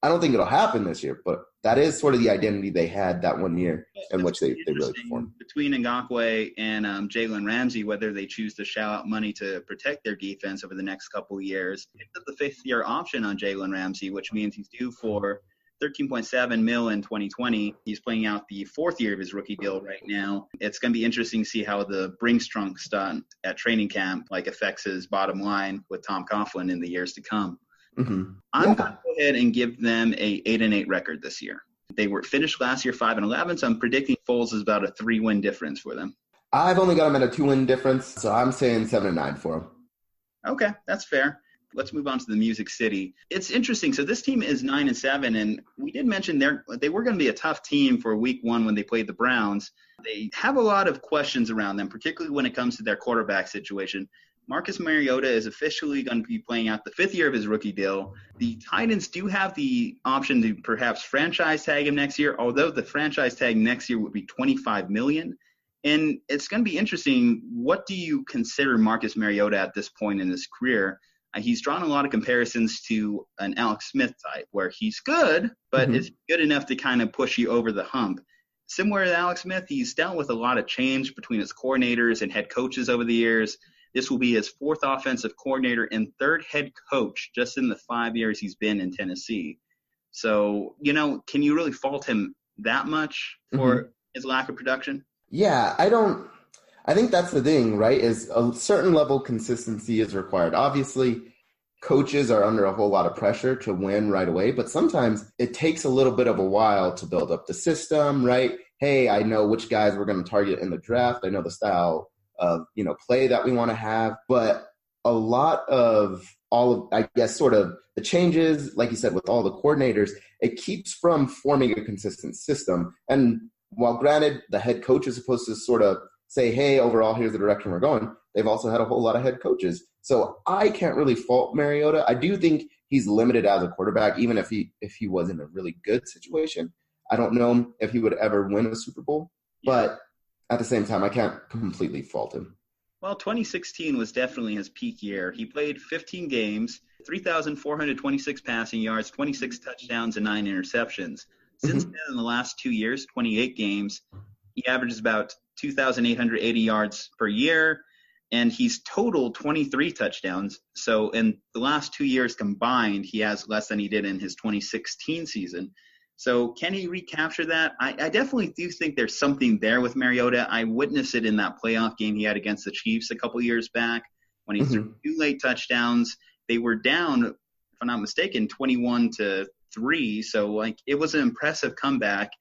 I don't think it'll happen this year, but that is sort of the identity they had that one year in which they really performed. Between Ngakoue and Jalen Ramsey, whether they choose to shell out money to protect their defense over the next couple of years. Picked up the fifth-year option on Jalen Ramsey, which means he's due for $13.7 million in 2020. He's playing out the fourth year of his rookie deal right now. It's going to be interesting to see how the Brinks trunk stunt at training camp affects his bottom line with Tom Coughlin in the years to come. Mm-hmm. I'm going to go ahead and give them a 8-8 record this year. They were finished last year 5-11, so I'm predicting Foles is about a 3-win difference for them. I've only got them at a 2-win difference, so I'm saying 7-9 for them. Okay, that's fair. Let's move on to the Music City. It's interesting. So this team is 9-7, and we did mention they were going to be a tough team for week one when they played the Browns. They have a lot of questions around them, particularly when it comes to their quarterback situation. Marcus Mariota is officially going to be playing out the fifth year of his rookie deal. The Titans do have the option to perhaps franchise tag him next year, although the franchise tag next year would be $25 million. And it's going to be interesting. What do you consider Marcus Mariota at this point in his career? He's drawn a lot of comparisons to an Alex Smith type, where he's good, but it's good enough to kind of push you over the hump. Similar to Alex Smith, he's dealt with a lot of change between his coordinators and head coaches over the years. This will be his fourth offensive coordinator and third head coach just in the 5 years he's been in Tennessee. So, can you really fault him that much for his lack of production? Yeah, I think that's the thing, right, is a certain level of consistency is required. Obviously, coaches are under a whole lot of pressure to win right away, but sometimes it takes a little bit of a while to build up the system, right? Hey, I know which guys we're going to target in the draft. I know the style of, play that we want to have. But a lot of all of, I guess, sort of the changes, like you said, with all the coordinators, it keeps from forming a consistent system. And while granted, the head coach is supposed to sort of say, hey, overall, here's the direction we're going, they've also had a whole lot of head coaches. So I can't really fault Mariota. I do think he's limited as a quarterback, even if he was in a really good situation. I don't know if he would ever win a Super Bowl, but at the same time, I can't completely fault him. Well, 2016 was definitely his peak year. He played 15 games, 3,426 passing yards, 26 touchdowns, and 9 interceptions. Since then, in the last 2 years, 28 games, he averages about 2,880 yards per year, and he's totaled 23 touchdowns. So in the last 2 years combined, he has less than he did in his 2016 season. So can he recapture that? I definitely do think there's something there with Mariota. I witnessed it in that playoff game he had against the Chiefs a couple years back when he threw 2 late touchdowns. They were down, if I'm not mistaken, 21-3. So it was an impressive comeback.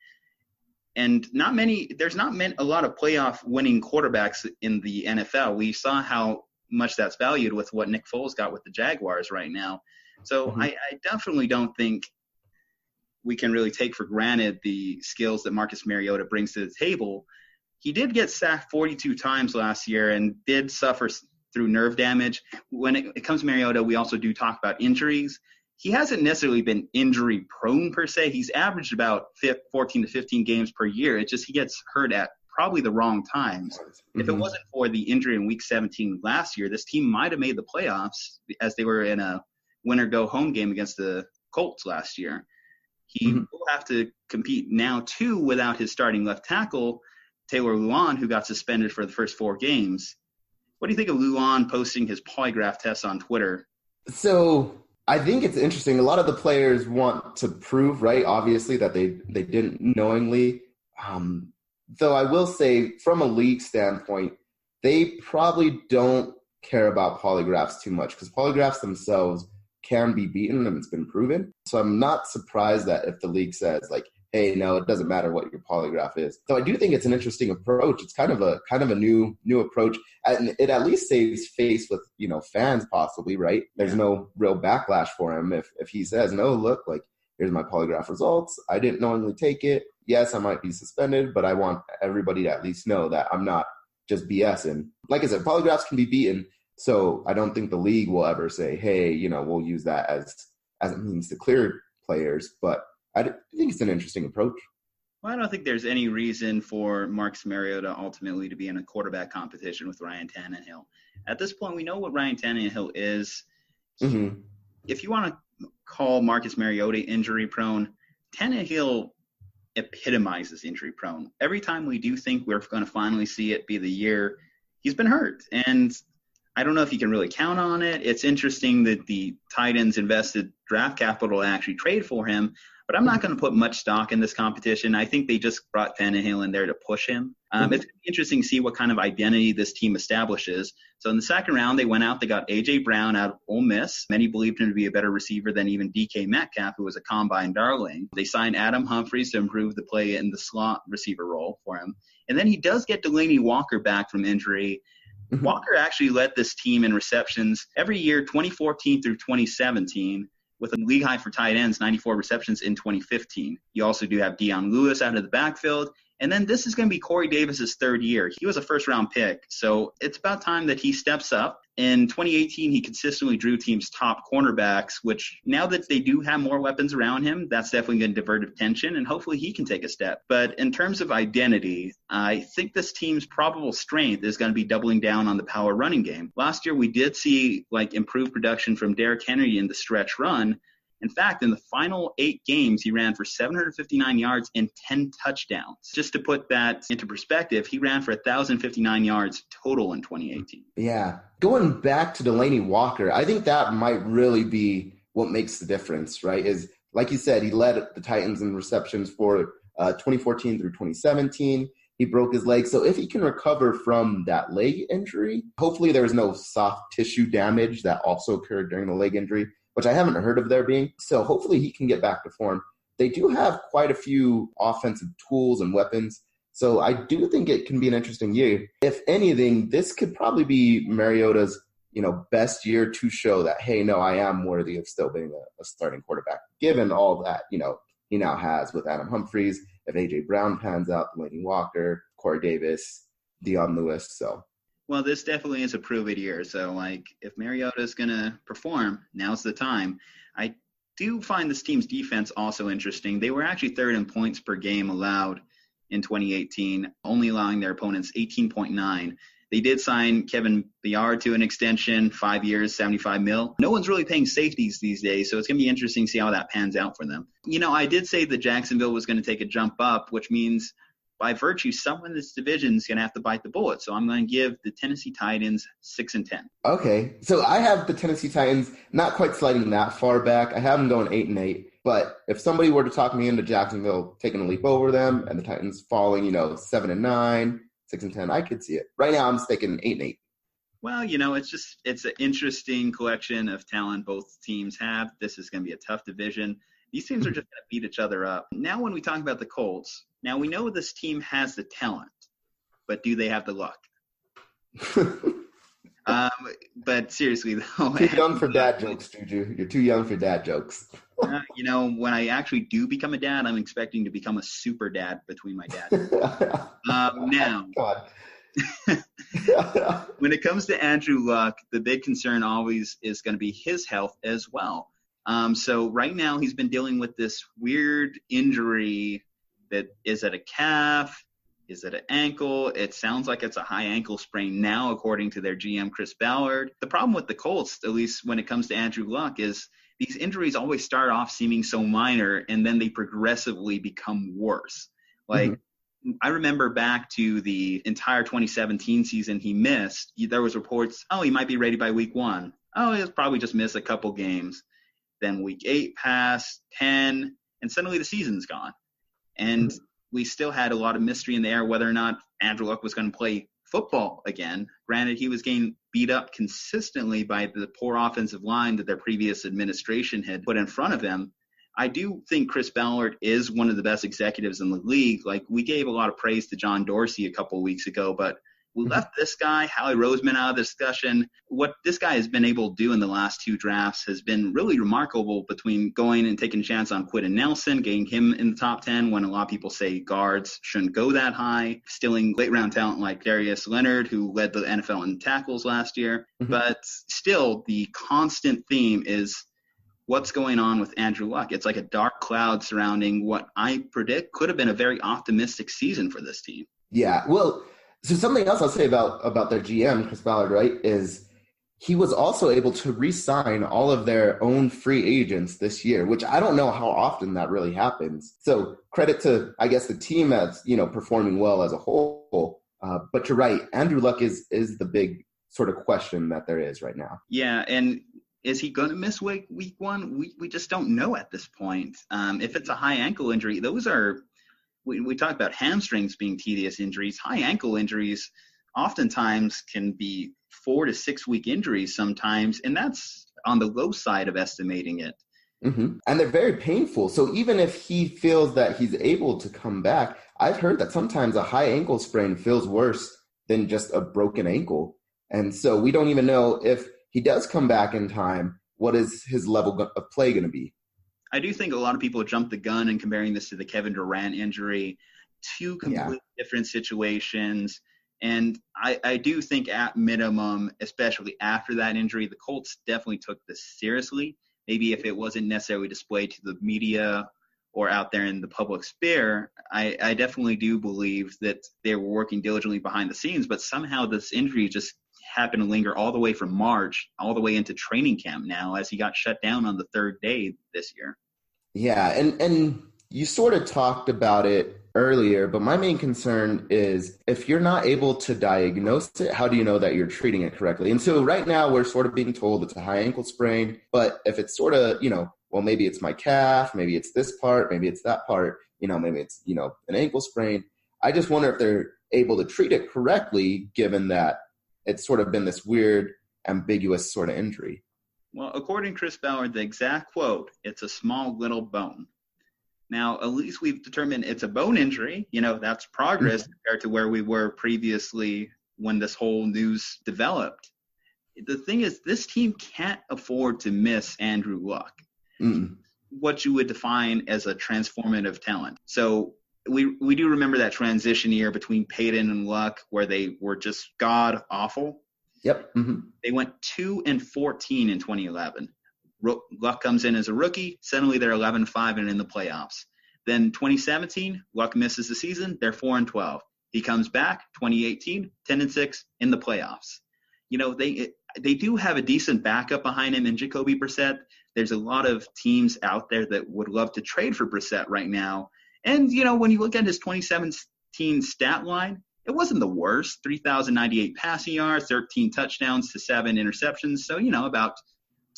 And there's not a lot of playoff winning quarterbacks in the NFL. We saw how much that's valued with what Nick Foles got with the Jaguars right now. So I definitely don't think we can really take for granted the skills that Marcus Mariota brings to the table. He did get sacked 42 times last year and did suffer through nerve damage. When it comes to Mariota, we also do talk about injuries. He hasn't necessarily been injury prone per se. He's averaged about 14 to 15 games per year. It's just he gets hurt at probably the wrong times. If it wasn't for the injury in week 17 last year, this team might have made the playoffs as they were in a win-or-go-home game against the Colts last year. He will have to compete now, too, without his starting left tackle, Taylor Lewan, who got suspended for the first 4 games. What do you think of Lewan posting his polygraph test on Twitter? So I think it's interesting. A lot of the players want to prove, right, obviously, that they didn't knowingly. Though I will say, from a league standpoint, they probably don't care about polygraphs too much because polygraphs themselves can be beaten and it's been proven. So I'm not surprised that if the league says hey, no, it doesn't matter what your polygraph is. So I do think it's an interesting approach. It's kind of a new approach, and it at least saves face with fans possibly, right? There's no real backlash for him if he says, no, look, here's my polygraph results. I didn't knowingly take it. Yes, I might be suspended, but I want everybody to at least know that I'm not just BSing. Like I said, polygraphs can be beaten. So I don't think the league will ever say, hey, we'll use that as a means to clear players. But I think it's an interesting approach. Well, I don't think there's any reason for Marcus Mariota ultimately to be in a quarterback competition with Ryan Tannehill. At this point, we know what Ryan Tannehill is. If you want to call Marcus Mariota injury prone. Tannehill epitomizes injury prone. Every time we do think we're going to finally see it be the year, he's been hurt. And I don't know if you can really count on it. It's interesting that the Titans invested draft capital to actually trade for him, but I'm not going to put much stock in this competition. I think they just brought Tannehill in there to push him. It's going to be interesting to see what kind of identity this team establishes. So in the second round, they went out, they got A.J. Brown out of Ole Miss. Many believed him to be a better receiver than even DK Metcalf, who was a combine darling. They signed Adam Humphries to improve the play in the slot receiver role for him. And then he does get Delanie Walker back from injury. Walker actually led this team in receptions every year, 2014 through 2017, with a league high for tight ends, 94 receptions in 2015. You also do have Dion Lewis out of the backfield. And then this is going to be Corey Davis's third year. He was a first-round pick, so it's about time that he steps up. In 2018, he consistently drew teams' top cornerbacks, which now that they do have more weapons around him, that's definitely going to divert attention, and hopefully he can take a step. But in terms of identity, I think this team's probable strength is going to be doubling down on the power running game. Last year, we did see improved production from Derrick Henry in the stretch run. In fact, in the final 8 games, he ran for 759 yards and 10 touchdowns. Just to put that into perspective, he ran for 1,059 yards total in 2018. Yeah. Going back to Delanie Walker, I think that might really be what makes the difference, right? Is, like you said, he led the Titans in receptions for 2014 through 2017. He broke his leg. So if he can recover from that leg injury, hopefully there was no soft tissue damage that also occurred during the leg injury, which I haven't heard of there being. So hopefully he can get back to form. They do have quite a few offensive tools and weapons. So I do think it can be an interesting year. If anything, this could probably be Mariota's, best year to show that, hey, no, I am worthy of still being a starting quarterback, given all that, he now has with Adam Humphries, if A.J. Brown pans out, Delanie Walker, Corey Davis, Dion Lewis, so. Well, this definitely is a prove-it year. So, if Mariota's going to perform, now's the time. I do find this team's defense also interesting. They were actually third in points per game allowed in 2018, only allowing their opponents 18.9. They did sign Kevin Byard to an extension, 5 years, $75 million. No one's really paying safeties these days, so it's going to be interesting to see how that pans out for them. I did say that Jacksonville was going to take a jump up, which means by virtue, someone in this division is going to have to bite the bullet. So I'm going to give the Tennessee Titans 6-10. Okay. So I have the Tennessee Titans not quite sliding that far back. I have them going 8-8. But if somebody were to talk me into Jacksonville taking a leap over them and the Titans falling, 7-9, 6-10, I could see it. Right now I'm sticking 8-8. Well, it's an interesting collection of talent both teams have. This is going to be a tough division. These teams are just going to beat each other up. Now when we talk about the Colts, now we know this team has the talent, but do they have the luck? But seriously, though. Too young for dad jokes, Juju. You're too young for dad jokes. When I actually do become a dad, I'm expecting to become a super dad between my dad. Now, when it comes to Andrew Luck, the big concern always is going to be his health as well. So right now he's been dealing with this weird injury that is at a calf, is it an ankle? It sounds like it's a high ankle sprain now, according to their GM, Chris Ballard. The problem with the Colts, at least when it comes to Andrew Luck, is these injuries always start off seeming so minor, and then they progressively become worse. I remember back to the entire 2017 season he missed. There was reports, he might be ready by week 1. He'll probably just miss a couple games. Then week 8 passed, 10, and suddenly the season's gone. And we still had a lot of mystery in the air whether or not Andrew Luck was going to play football again. Granted, he was getting beat up consistently by the poor offensive line that their previous administration had put in front of him. I do think Chris Ballard is one of the best executives in the league. We gave a lot of praise to John Dorsey a couple of weeks ago, but we left this guy, Howie Roseman, out of the discussion. What this guy has been able to do in the last 2 drafts has been really remarkable, between going and taking a chance on Quentin Nelson, getting him in the top 10 when a lot of people say guards shouldn't go that high, stealing late-round talent like Darius Leonard, who led the NFL in tackles last year. But still, the constant theme is what's going on with Andrew Luck. It's like a dark cloud surrounding what I predict could have been a very optimistic season for this team. Yeah, well, so something else I'll say about their GM, Chris Ballard, right, is he was also able to re-sign all of their own free agents this year, which I don't know how often that really happens. So credit to, I guess, the team that's, performing well as a whole. But you're right. Andrew Luck is the big sort of question that there is right now. Yeah, and is he going to miss week one? We just don't know at this point. If it's a high ankle injury, those are we talk about hamstrings being tedious injuries. High ankle injuries oftentimes can be 4 to 6 week injuries sometimes, and that's on the low side of estimating it. Mm-hmm. And they're very painful. So even if he feels that he's able to come back, I've heard that sometimes a high ankle sprain feels worse than just a broken ankle. And so we don't even know if he does come back in time, what is his level of play going to be? I do think a lot of people jump the gun in comparing this to the Kevin Durant injury. Two completely different situations. And I do think at minimum, especially after that injury, the Colts definitely took this seriously. Maybe if it wasn't necessarily displayed to the media or out there in the public sphere, I definitely do believe that they were working diligently behind the scenes. But somehow this injury just happened to linger all the way from March, all the way into training camp now, as he got shut down on the third day this year. Yeah, and you sort of talked about it earlier, but my main concern is if you're not able to diagnose it, how do you know that you're treating it correctly? And so right now we're sort of being told it's a high ankle sprain, but if it's sort of, well, maybe it's my calf, maybe it's this part, maybe it's that part, maybe it's, an ankle sprain. I just wonder if they're able to treat it correctly, given that it's sort of been this weird, ambiguous sort of injury. Well, according to Chris Ballard, the exact quote, it's a small little bone. Now, at least we've determined it's a bone injury. That's progress compared to where we were previously when this whole news developed. The thing is, this team can't afford to miss Andrew Luck, what you would define as a transformative talent. So we do remember that transition year between Peyton and Luck where they were just god-awful. Yep. Mm-hmm. They went 2-14 in 2011. Luck comes in as a rookie. Suddenly they're 11-5 and in the playoffs. Then 2017, Luck misses the season. They're 4-12. He comes back 2018, 10-6 in the playoffs. They do have a decent backup behind him in Jacoby Brissett. There's a lot of teams out there that would love to trade for Brissett right now. And, when you look at his 2017 stat line, it wasn't the worst. 3,098 passing yards, 13 touchdowns to 7 interceptions. So, about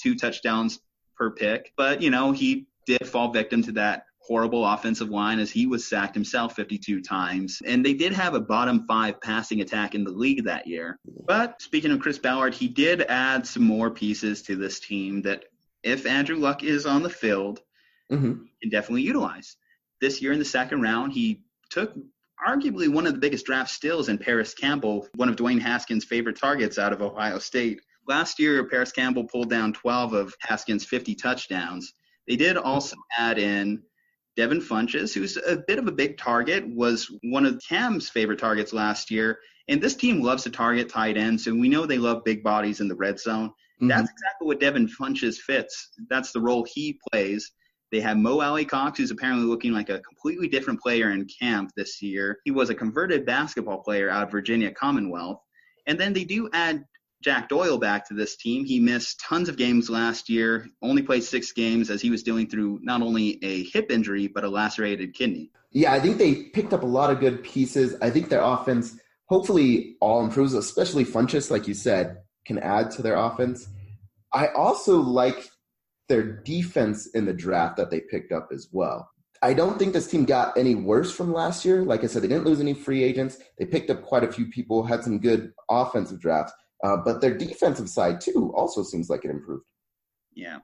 2 touchdowns per pick. But, he did fall victim to that horrible offensive line as he was sacked himself 52 times. And they did have a bottom 5 passing attack in the league that year. But speaking of Chris Ballard, he did add some more pieces to this team that if Andrew Luck is on the field, he can definitely utilize. This year in the second round, he took arguably one of the biggest draft steals in Paris Campbell, one of Dwayne Haskins' favorite targets out of Ohio State. Last year, Paris Campbell pulled down 12 of Haskins' 50 touchdowns. They did also add in Devin Funchess, who's a bit of a big target, was one of Cam's favorite targets last year. And this team loves to target tight ends, so we know they love big bodies in the red zone. That's exactly what Devin Funchess fits. That's the role he plays. They have Mo Alley-Cox, who's apparently looking like a completely different player in camp this year. He was a converted basketball player out of Virginia Commonwealth. And then they do add Jack Doyle back to this team. He missed tons of games last year, only played 6 games as he was dealing through not only a hip injury, but a lacerated kidney. Yeah, I think they picked up a lot of good pieces. I think their offense hopefully all improves, especially Funchess, like you said, can add to their offense. I also like their defense in the draft that they picked up as well. I don't think this team got any worse from last year. Like I said, they didn't lose any free agents. They picked up quite a few people, had some good offensive drafts. But their defensive side, too, also seems like it improved. Yeah.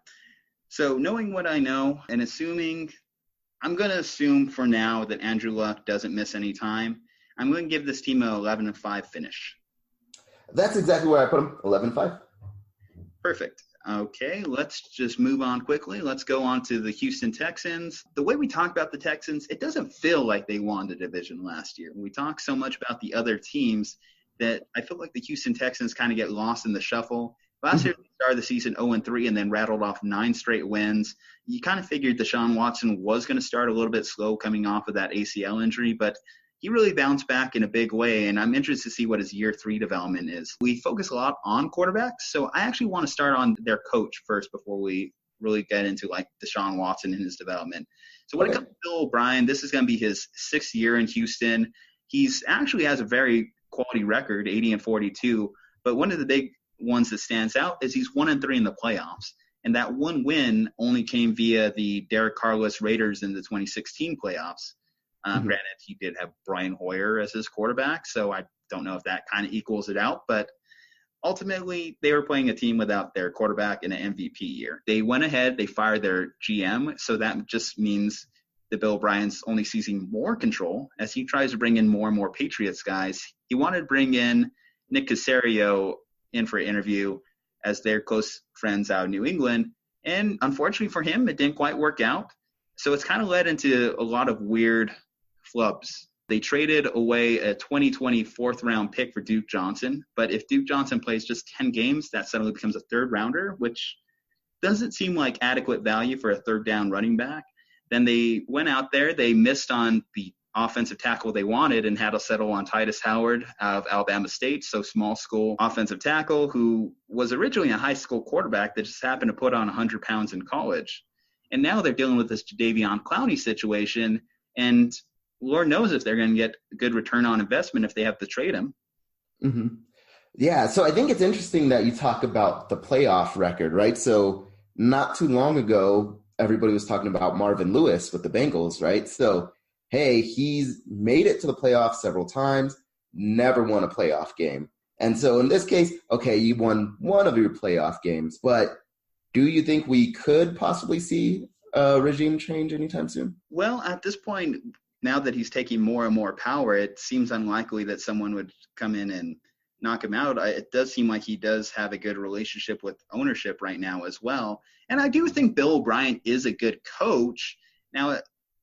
So knowing what I know and I'm going to assume for now that Andrew Luck doesn't miss any time. I'm going to give this team an 11-5 finish. That's exactly where I put them, 11-5. Perfect. Okay, let's just move on quickly. Let's go on to the Houston Texans. The way we talk about the Texans, it doesn't feel like they won the division last year. We talk so much about the other teams that I feel like the Houston Texans kind of get lost in the shuffle. Last year, they started the season 0-3 and then rattled off 9 straight wins. You kind of figured Deshaun Watson was going to start a little bit slow coming off of that ACL injury, but he really bounced back in a big way, and I'm interested to see what his year 3 development is. We focus a lot on quarterbacks, so I actually want to start on their coach first before we really get into like Deshaun Watson and his development. So when it comes to Bill O'Brien, this is going to be his 6th year in Houston. He's actually has a very quality record, 80-42, but one of the big ones that stands out is he's 1-3 in the playoffs. And that one win only came via the Derek Carrless Raiders in the 2016 playoffs. Granted, he did have Brian Hoyer as his quarterback, so I don't know if that kind of equals it out. But ultimately, they were playing a team without their quarterback in an MVP year. They went ahead, they fired their GM, so that just means that Bill O'Brien's only seizing more control as he tries to bring in more and more Patriots guys. He wanted to bring in Nick Caserio in for an interview as they're close friends out of New England. And unfortunately for him, it didn't quite work out. So it's kind of led into a lot of weird flubs. They traded away a 2020 4th-round pick for Duke Johnson. But if Duke Johnson plays just 10 games, that suddenly becomes a 3rd-rounder, which doesn't seem like adequate value for a 3rd-down running back. Then they went out there. They missed on the offensive tackle they wanted and had to settle on Titus Howard out of Alabama State, so small school offensive tackle who was originally a high school quarterback that just happened to put on 100 pounds in college. And now they're dealing with this Jadeveon Clowney situation, and Lord knows if they're going to get a good return on investment if they have to trade him. Mm-hmm. Yeah, so I think it's interesting that you talk about the playoff record, right? So not too long ago, everybody was talking about Marvin Lewis with the Bengals, right? So, hey, he's made it to the playoffs several times, never won a playoff game. And so in this case, okay, you won one of your playoff games, but do you think we could possibly see a regime change anytime soon? Well, at this point, now that he's taking more and more power, it seems unlikely that someone would come in and knock him out. It does seem like he does have a good relationship with ownership right now as well. And I do think Bill O'Brien is a good coach. Now,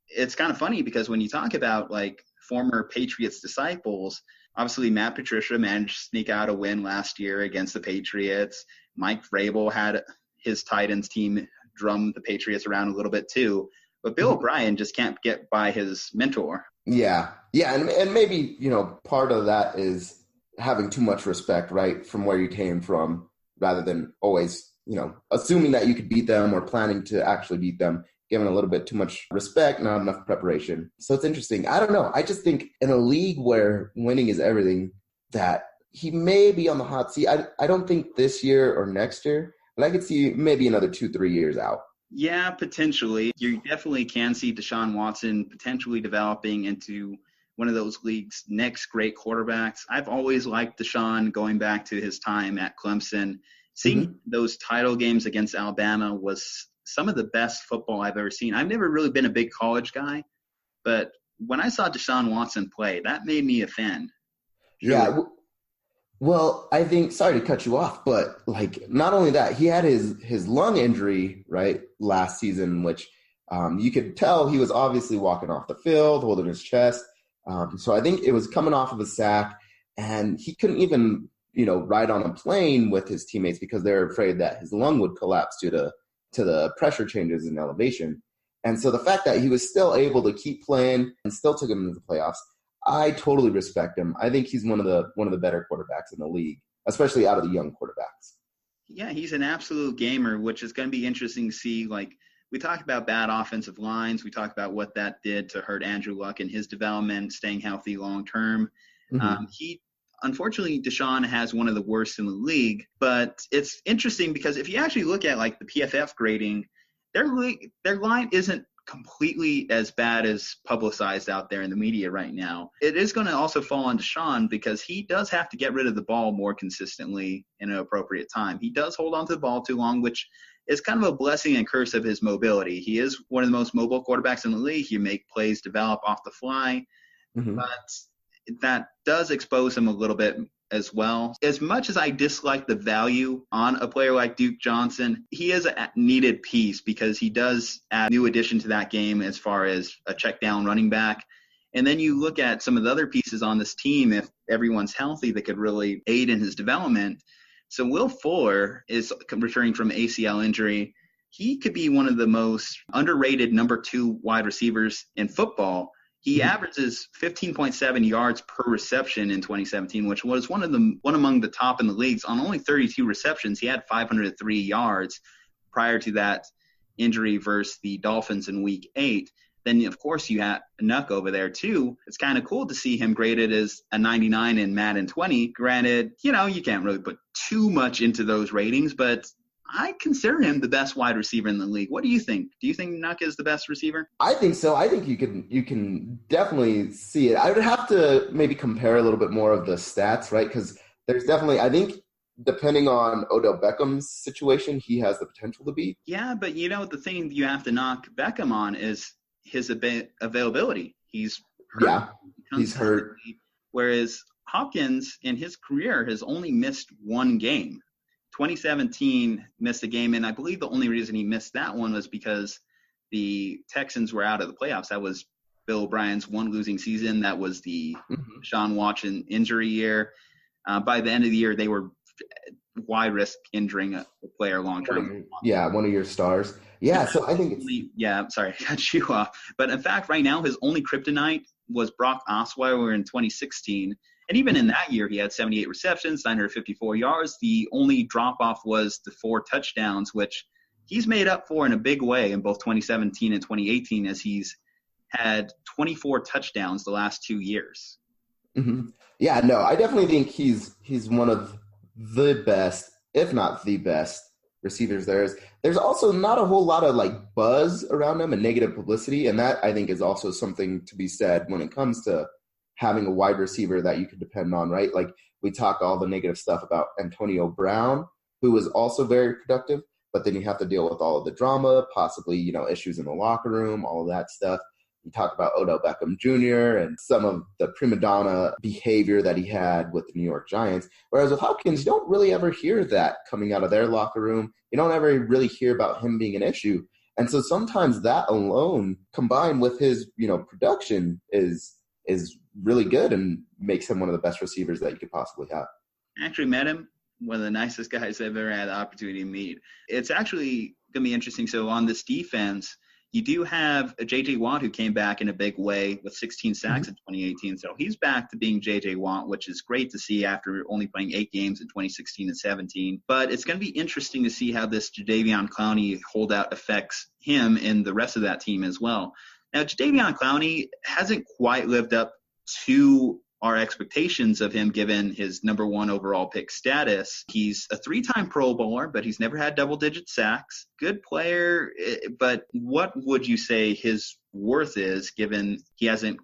it's kind of funny because when you talk about like former Patriots disciples, obviously Matt Patricia managed to sneak out a win last year against the Patriots. Mike Vrabel had his Titans team drum the Patriots around a little bit too. But Bill O'Brien just can't get by his mentor. Yeah. And maybe, part of that is having too much respect, right, from where you came from, rather than always, assuming that you could beat them or planning to actually beat them, given a little bit too much respect, not enough preparation. So it's interesting. I don't know. I just think in a league where winning is everything, that he may be on the hot seat. I don't think this year or next year, but I could see maybe another 2-3 years out. Yeah, potentially. You definitely can see Deshaun Watson potentially developing into one of those league's next great quarterbacks. I've always liked Deshaun going back to his time at Clemson. Seeing those title games against Alabama was some of the best football I've ever seen. I've never really been a big college guy, but when I saw Deshaun Watson play, that made me a fan. Sure. Yeah. Well, I think, sorry to cut you off, but not only that, he had his lung injury, right, last season, which you could tell he was obviously walking off the field, holding his chest. So I think it was coming off of a sack, and he couldn't even, ride on a plane with his teammates because they're afraid that his lung would collapse due to the pressure changes in elevation. And so the fact that he was still able to keep playing and still took him into the playoffs, I totally respect him. I think he's one of the better quarterbacks in the league, especially out of the young quarterbacks. Yeah, he's an absolute gamer, which is going to be interesting to see. Like, we talk about bad offensive lines. We talk about what that did to hurt Andrew Luck in his development, staying healthy long term. Unfortunately, Deshaun has one of the worst in the league. But it's interesting because if you actually look at the PFF grading, their line isn't completely as bad as publicized out there in the media right now. It is going to also fall on Deshaun because he does have to get rid of the ball more consistently in an appropriate time. He does hold on to the ball too long, which is kind of a blessing and curse of his mobility. He is one of the most mobile quarterbacks in the league. He make plays develop off the fly, but that does expose him a little bit as well. As much as I dislike the value on a player like Duke Johnson, he is a needed piece because he does add a new addition to that game as far as a check down running back. And then you look at some of the other pieces on this team, if everyone's healthy, that could really aid in his development. So Will Fuller is returning from ACL injury. He could be one of the most underrated number 2 wide receivers in football. He averages 15.7 yards per reception in 2017, which was one among the top in the leagues. On only 32 receptions, he had 503 yards prior to that injury versus the Dolphins in Week 8. Then, of course, you have Nuck over there, too. It's kind of cool to see him graded as a 99 in Madden 20. Granted, you can't really put too much into those ratings, but I consider him the best wide receiver in the league. What do you think? Do you think Nuck is the best receiver? I think so. I think you can definitely see it. I would have to maybe compare a little bit more of the stats, right? Because there's definitely, I think, depending on Odell Beckham's situation, he has the potential to be. Yeah, but the thing you have to knock Beckham on is his availability. He's hurt. Yeah, he's hurt. Whereas Hopkins in his career has only missed one game. 2017 missed a game, and I believe the only reason he missed that one was because the Texans were out of the playoffs. That was Bill O'Brien's one losing season. That was the Sean Watson injury year. By the end of the year, they were wide risk injuring a player long term. Yeah, one of your stars. Yeah, so I think I'm sorry, I cut you off. But in fact, right now, his only kryptonite was Brock Osweiler in 2016. And even in that year, he had 78 receptions, 954 yards. The only drop-off was the 4 touchdowns, which he's made up for in a big way in both 2017 and 2018, as he's had 24 touchdowns the last 2 years. Mm-hmm. Yeah, no, I definitely think he's one of the best, if not the best, receivers there is. There's also not a whole lot of buzz around him and negative publicity, and that I think is also something to be said when it comes to having a wide receiver that you can depend on, right? Like we talk all the negative stuff about Antonio Brown, who was also very productive, but then you have to deal with all of the drama, possibly, issues in the locker room, all of that stuff. You talk about Odell Beckham Jr. and some of the prima donna behavior that he had with the New York Giants. Whereas with Hopkins, you don't really ever hear that coming out of their locker room. You don't ever really hear about him being an issue. And so sometimes that alone, combined with his, production, is really good and makes him one of the best receivers that you could possibly have. I actually met him, one of the nicest guys I've ever had the opportunity to meet. It's actually going to be interesting. So on this defense, you do have a J.J. Watt who came back in a big way with 16 sacks in 2018. So he's back to being J.J. Watt, which is great to see after only playing 8 games in 2016 and 17. But it's going to be interesting to see how this Jadeveon Clowney holdout affects him and the rest of that team as well. Now, Jadeveon Clowney hasn't quite lived up to our expectations of him given his number 1 overall pick status. He's a 3-time Pro Bowler, but he's never had double-digit sacks. Good player, but what would you say his worth is given he hasn't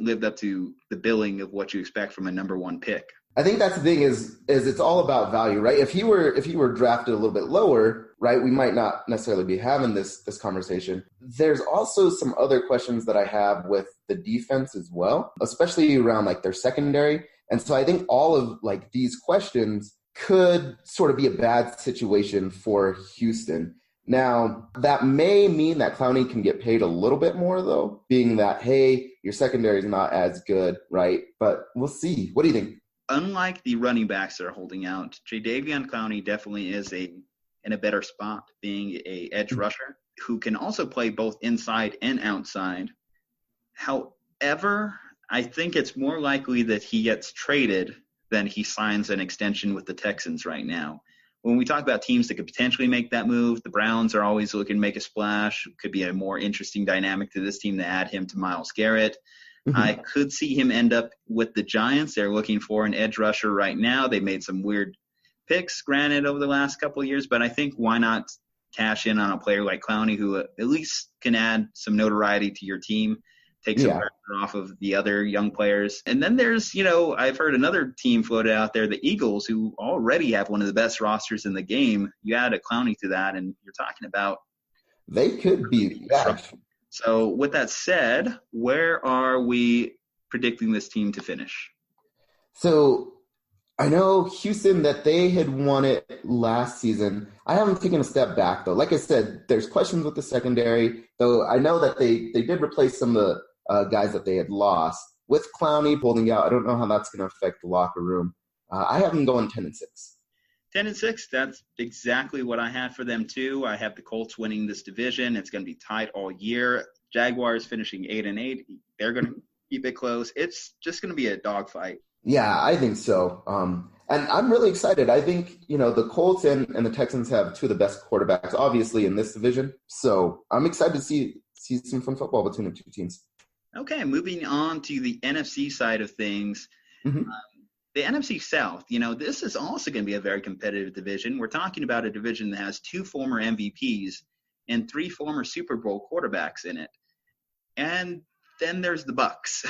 lived up to the billing of what you expect from a number 1 pick? I think that's the thing is it's all about value, right? If he were drafted a little bit lower, right, we might not necessarily be having this conversation. There's also some other questions that I have with the defense as well, especially around their secondary. And so I think all of these questions could sort of be a bad situation for Houston. Now, that may mean that Clowney can get paid a little bit more, though, being that, hey, your secondary is not as good, right? But we'll see. What do you think? Unlike the running backs that are holding out, Jadeveon Clowney definitely is in a better spot, being a edge rusher who can also play both inside and outside. However, I think it's more likely that he gets traded than he signs an extension with the Texans right now. When we talk about teams that could potentially make that move, the Browns are always looking to make a splash. Could be a more interesting dynamic to this team to add him to Myles Garrett. I could see him end up with the Giants. They're looking for an edge rusher right now. They made some weird picks, granted, over the last couple of years, but I think why not cash in on a player like Clowney who at least can add some notoriety to your team, take some pressure off of the other young players. And then there's, I've heard another team floated out there, the Eagles, who already have one of the best rosters in the game. You add a Clowney to that, and you're talking about they could be. Yeah. So with that said, where are we predicting this team to finish? So I know Houston, that they had won it last season. I haven't taken a step back, though. Like I said, there's questions with the secondary, though I know that they did replace some of the guys that they had lost. With Clowney holding out, I don't know how that's going to affect the locker room. I have them going 10-6. 10-6, that's exactly what I had for them too. I have the Colts winning this division. It's going to be tight all year. Jaguars finishing 8-8. They're going to keep it close. It's just going to be a dogfight. Yeah, I think so. And I'm really excited. I think, the Colts and the Texans have two of the best quarterbacks, obviously, in this division. So I'm excited to see some fun football between the two teams. Okay, moving on to the NFC side of things. Mm-hmm. The NFC South, this is also going to be a very competitive division. We're talking about a division that has 2 former MVPs and 3 former Super Bowl quarterbacks in it. And then there's the Bucs.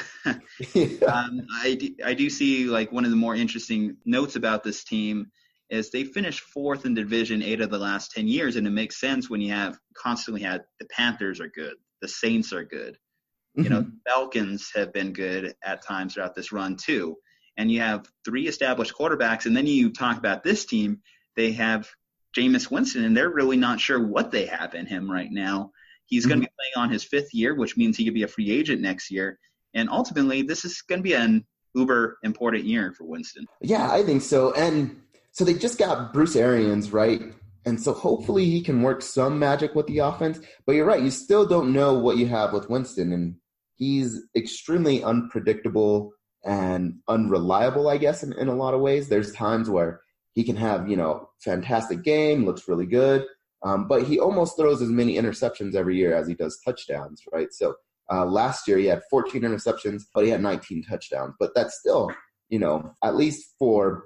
I do see like one of the more interesting notes about this team is they finished 4th in the division 8 of the last 10 years, and it makes sense when you have constantly had the Panthers are good, the Saints are good, Mm-hmm. Falcons have been good at times throughout this run too, and you have 3 established quarterbacks, and then you talk about this team, they have Jameis Winston, and they're really not sure what they have in him right now. He's going to be playing on his 5th year, which means he could be a free agent next year. And ultimately, this is going to be an uber important year for Winston. Yeah, I think so. And so they just got Bruce Arians, right? And so hopefully he can work some magic with the offense. But you're right, you still don't know what you have with Winston. And he's extremely unpredictable and unreliable, I guess, in a lot of ways. There's times where he can have, fantastic game, looks really good. But he almost throws as many interceptions every year as he does touchdowns, right? So last year he had 14 interceptions, but he had 19 touchdowns. But that's still, at least for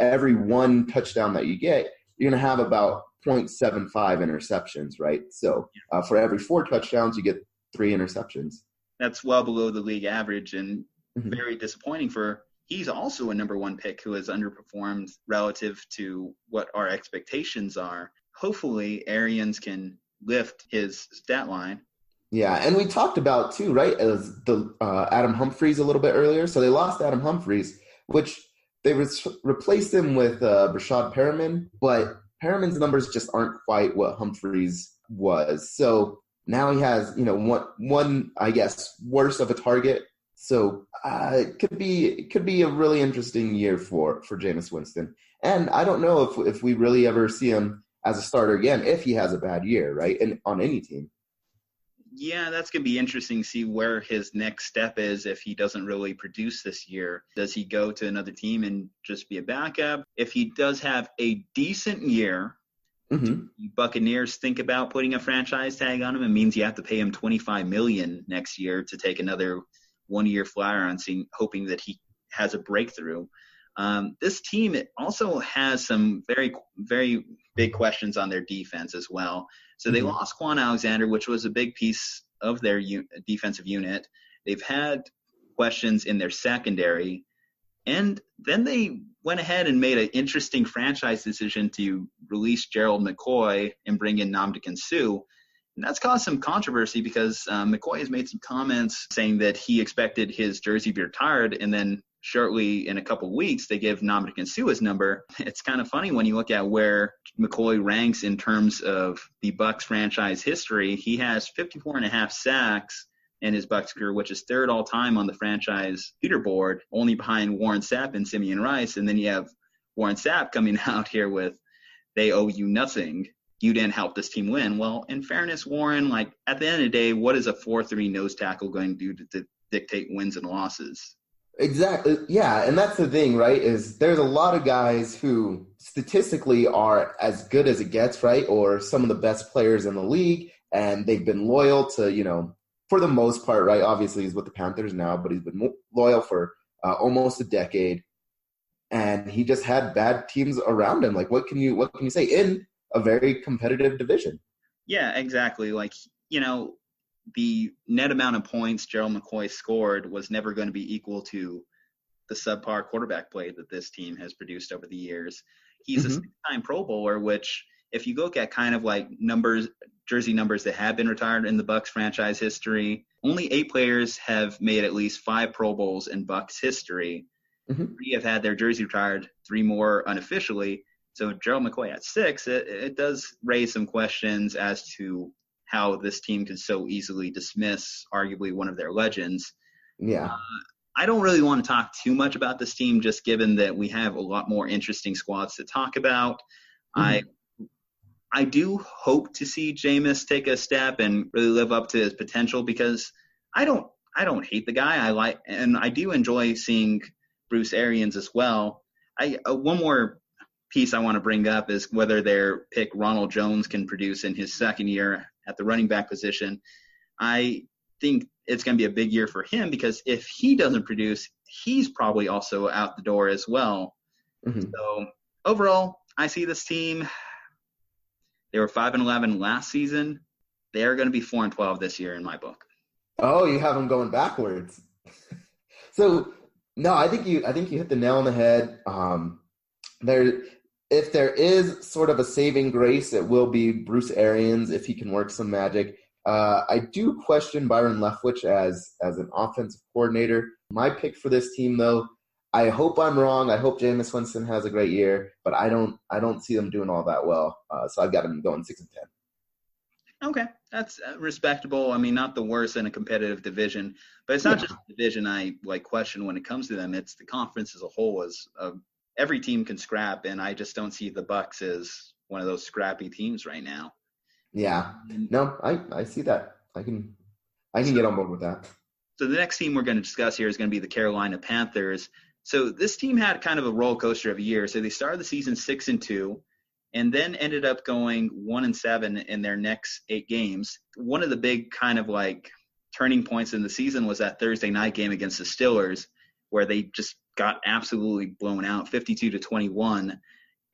every 1 touchdown that you get, you're going to have about 0.75 interceptions, right? So for every 4 touchdowns, you get 3 interceptions. That's well below the league average and very disappointing for – he's also a number 1 pick who has underperformed relative to what our expectations are. Hopefully, Arians can lift his stat line. Yeah, and we talked about, too, right, as the Adam Humphries a little bit earlier. So they lost Adam Humphries, which they replaced him with Rashad Perriman, but Perriman's numbers just aren't quite what Humphries was. So now he has, one, I guess, worse of a target. So it could be a really interesting year for Jameis Winston. And I don't know if we really ever see him as a starter again, if he has a bad year, right, and on any team. Yeah, that's going to be interesting to see where his next step is if he doesn't really produce this year. Does he go to another team and just be a backup? If he does have a decent year, do Buccaneers think about putting a franchise tag on him? It means you have to pay him $25 million next year to take another 1-year flyer on, hoping that he has a breakthrough. This team also has some very, very big questions on their defense as well. So they lost Quan Alexander, which was a big piece of their defensive unit. They've had questions in their secondary. And then they went ahead and made an interesting franchise decision to release Gerald McCoy and bring in Ndamukong Suh. And that's caused some controversy because McCoy has made some comments saying that he expected his jersey to be retired, and then shortly in a couple of weeks, they give Ndamukong Suh his number. It's kind of funny when you look at where McCoy ranks in terms of the Bucs franchise history. He has 54.5 sacks in his Bucs career, which is 3rd all time on the franchise leaderboard, only behind Warren Sapp and Simeon Rice. And then you have Warren Sapp coming out here with, they owe you nothing. You didn't help this team win. Well, in fairness, Warren, at the end of the day, what is a 4-3 nose tackle going to do to dictate wins and losses? Exactly. Yeah, and that's the thing, right, is there's a lot of guys who statistically are as good as it gets, right, or some of the best players in the league, and they've been loyal to, for the most part, right, obviously he's with the Panthers now, but he's been loyal for almost a decade, and he just had bad teams around him. What can you say in a very competitive division? Yeah, exactly. The net amount of points Gerald McCoy scored was never going to be equal to the subpar quarterback play that this team has produced over the years. He's a 6-time Pro Bowler, which if you look at kind of jersey numbers that have been retired in the Bucs franchise history, only 8 players have made at least 5 Pro Bowls in Bucs history. 3 have had their jersey retired, 3 more unofficially. So Gerald McCoy at 6, it does raise some questions as to how this team could so easily dismiss arguably one of their legends. Yeah. I don't really want to talk too much about this team, just given that we have a lot more interesting squads to talk about. I I do hope to see Jameis take a step and really live up to his potential, because I don't hate the guy. I do enjoy seeing Bruce Arians as well. One more piece I want to bring up is whether their pick Ronald Jones can produce in his second year at the running back position. I think it's going to be a big year for him, because if he doesn't produce, he's probably also out the door as well. Mm-hmm. So overall, I see this team. They were 5-11 last season. They're going to be 4-12 this year in my book. Oh, you have them going backwards. So no, I think you hit the nail on the head. If there is sort of a saving grace, it will be Bruce Arians if he can work some magic. I do question Byron Leftwich as an offensive coordinator. My pick for this team, though, I hope I'm wrong. I hope Jameis Winston has a great year, but I don't see them doing all that well. So I've got them going 6-10. Okay, that's respectable. I mean, not the worst in a competitive division, but it's not just the division I question when it comes to them. It's the conference as a whole. Every team can scrap, and I just don't see the Bucs as one of those scrappy teams right now. Yeah, no, I see that. I can get on board with that. So the next team we're going to discuss here is going to be the Carolina Panthers. So this team had kind of a roller coaster of a year. So they started the season 6-2, and then ended up going 1-7 in their next 8 games. One of the big kind of turning points in the season was that Thursday night game against the Steelers, where they just got absolutely blown out, 52-21.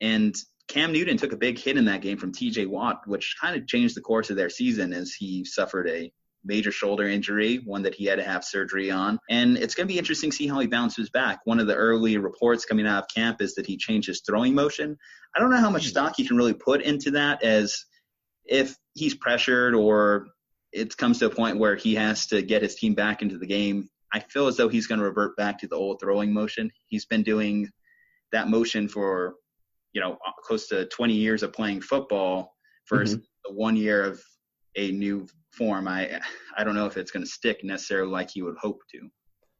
And Cam Newton took a big hit in that game from TJ Watt, which kind of changed the course of their season, as he suffered a major shoulder injury, one that he had to have surgery on. And it's going to be interesting to see how he bounces back. One of the early reports coming out of camp is that he changed his throwing motion. I don't know how much stock you can really put into that, as if he's pressured or it comes to a point where he has to get his team back into the game. I feel as though he's going to revert back to the old throwing motion. He's been doing that motion for, close to 20 years of playing football versus the 1 year of a new form. I don't know if it's going to stick necessarily like you would hope to.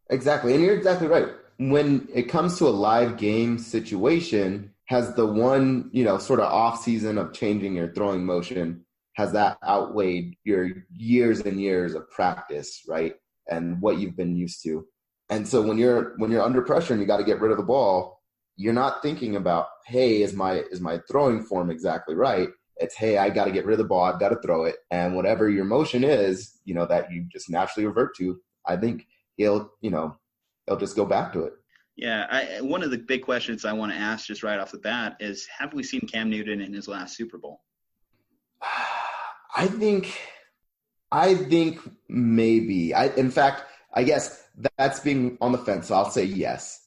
Exactly. And you're exactly right. When it comes to a live game situation, has the one, sort of off season of changing your throwing motion, has that outweighed your years and years of practice, right? And what you've been used to. And so when you're under pressure and you got to get rid of the ball, you're not thinking about, hey, is my throwing form exactly right? It's, hey, I got to get rid of the ball. I've got to throw it. And whatever your motion is, that you just naturally revert to, I think he'll just go back to it. Yeah. One of the big questions I want to ask just right off the bat is, have we seen Cam Newton in his last Super Bowl? I think maybe. In fact, I guess that's being on the fence. So I'll say yes.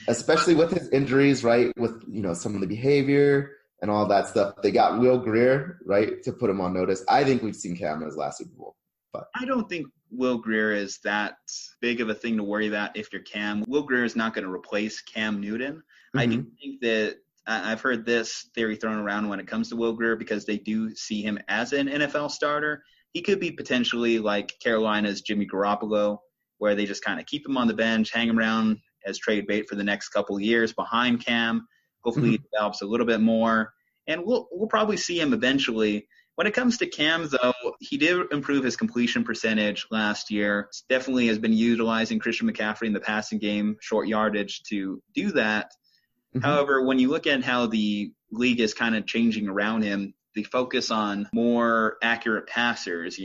Especially with his injuries, right? With, some of the behavior and all that stuff. They got Will Grier, right, to put him on notice. I think we've seen Cam in his last Super Bowl. But I don't think Will Grier is that big of a thing to worry about if you're Cam. Will Grier is not going to replace Cam Newton. Mm-hmm. I do think that I've heard this theory thrown around when it comes to Will Grier, because they do see him as an NFL starter. He could be potentially like Carolina's Jimmy Garoppolo, where they just kind of keep him on the bench, hang him around as trade bait for the next couple of years behind Cam. Hopefully he develops a little bit more, and we'll probably see him eventually. When it comes to Cam, though, he did improve his completion percentage last year. Definitely has been utilizing Christian McCaffrey in the passing game, short yardage, to do that. Mm-hmm. However, when you look at how the league is kind of changing around him, the focus on more accurate passers,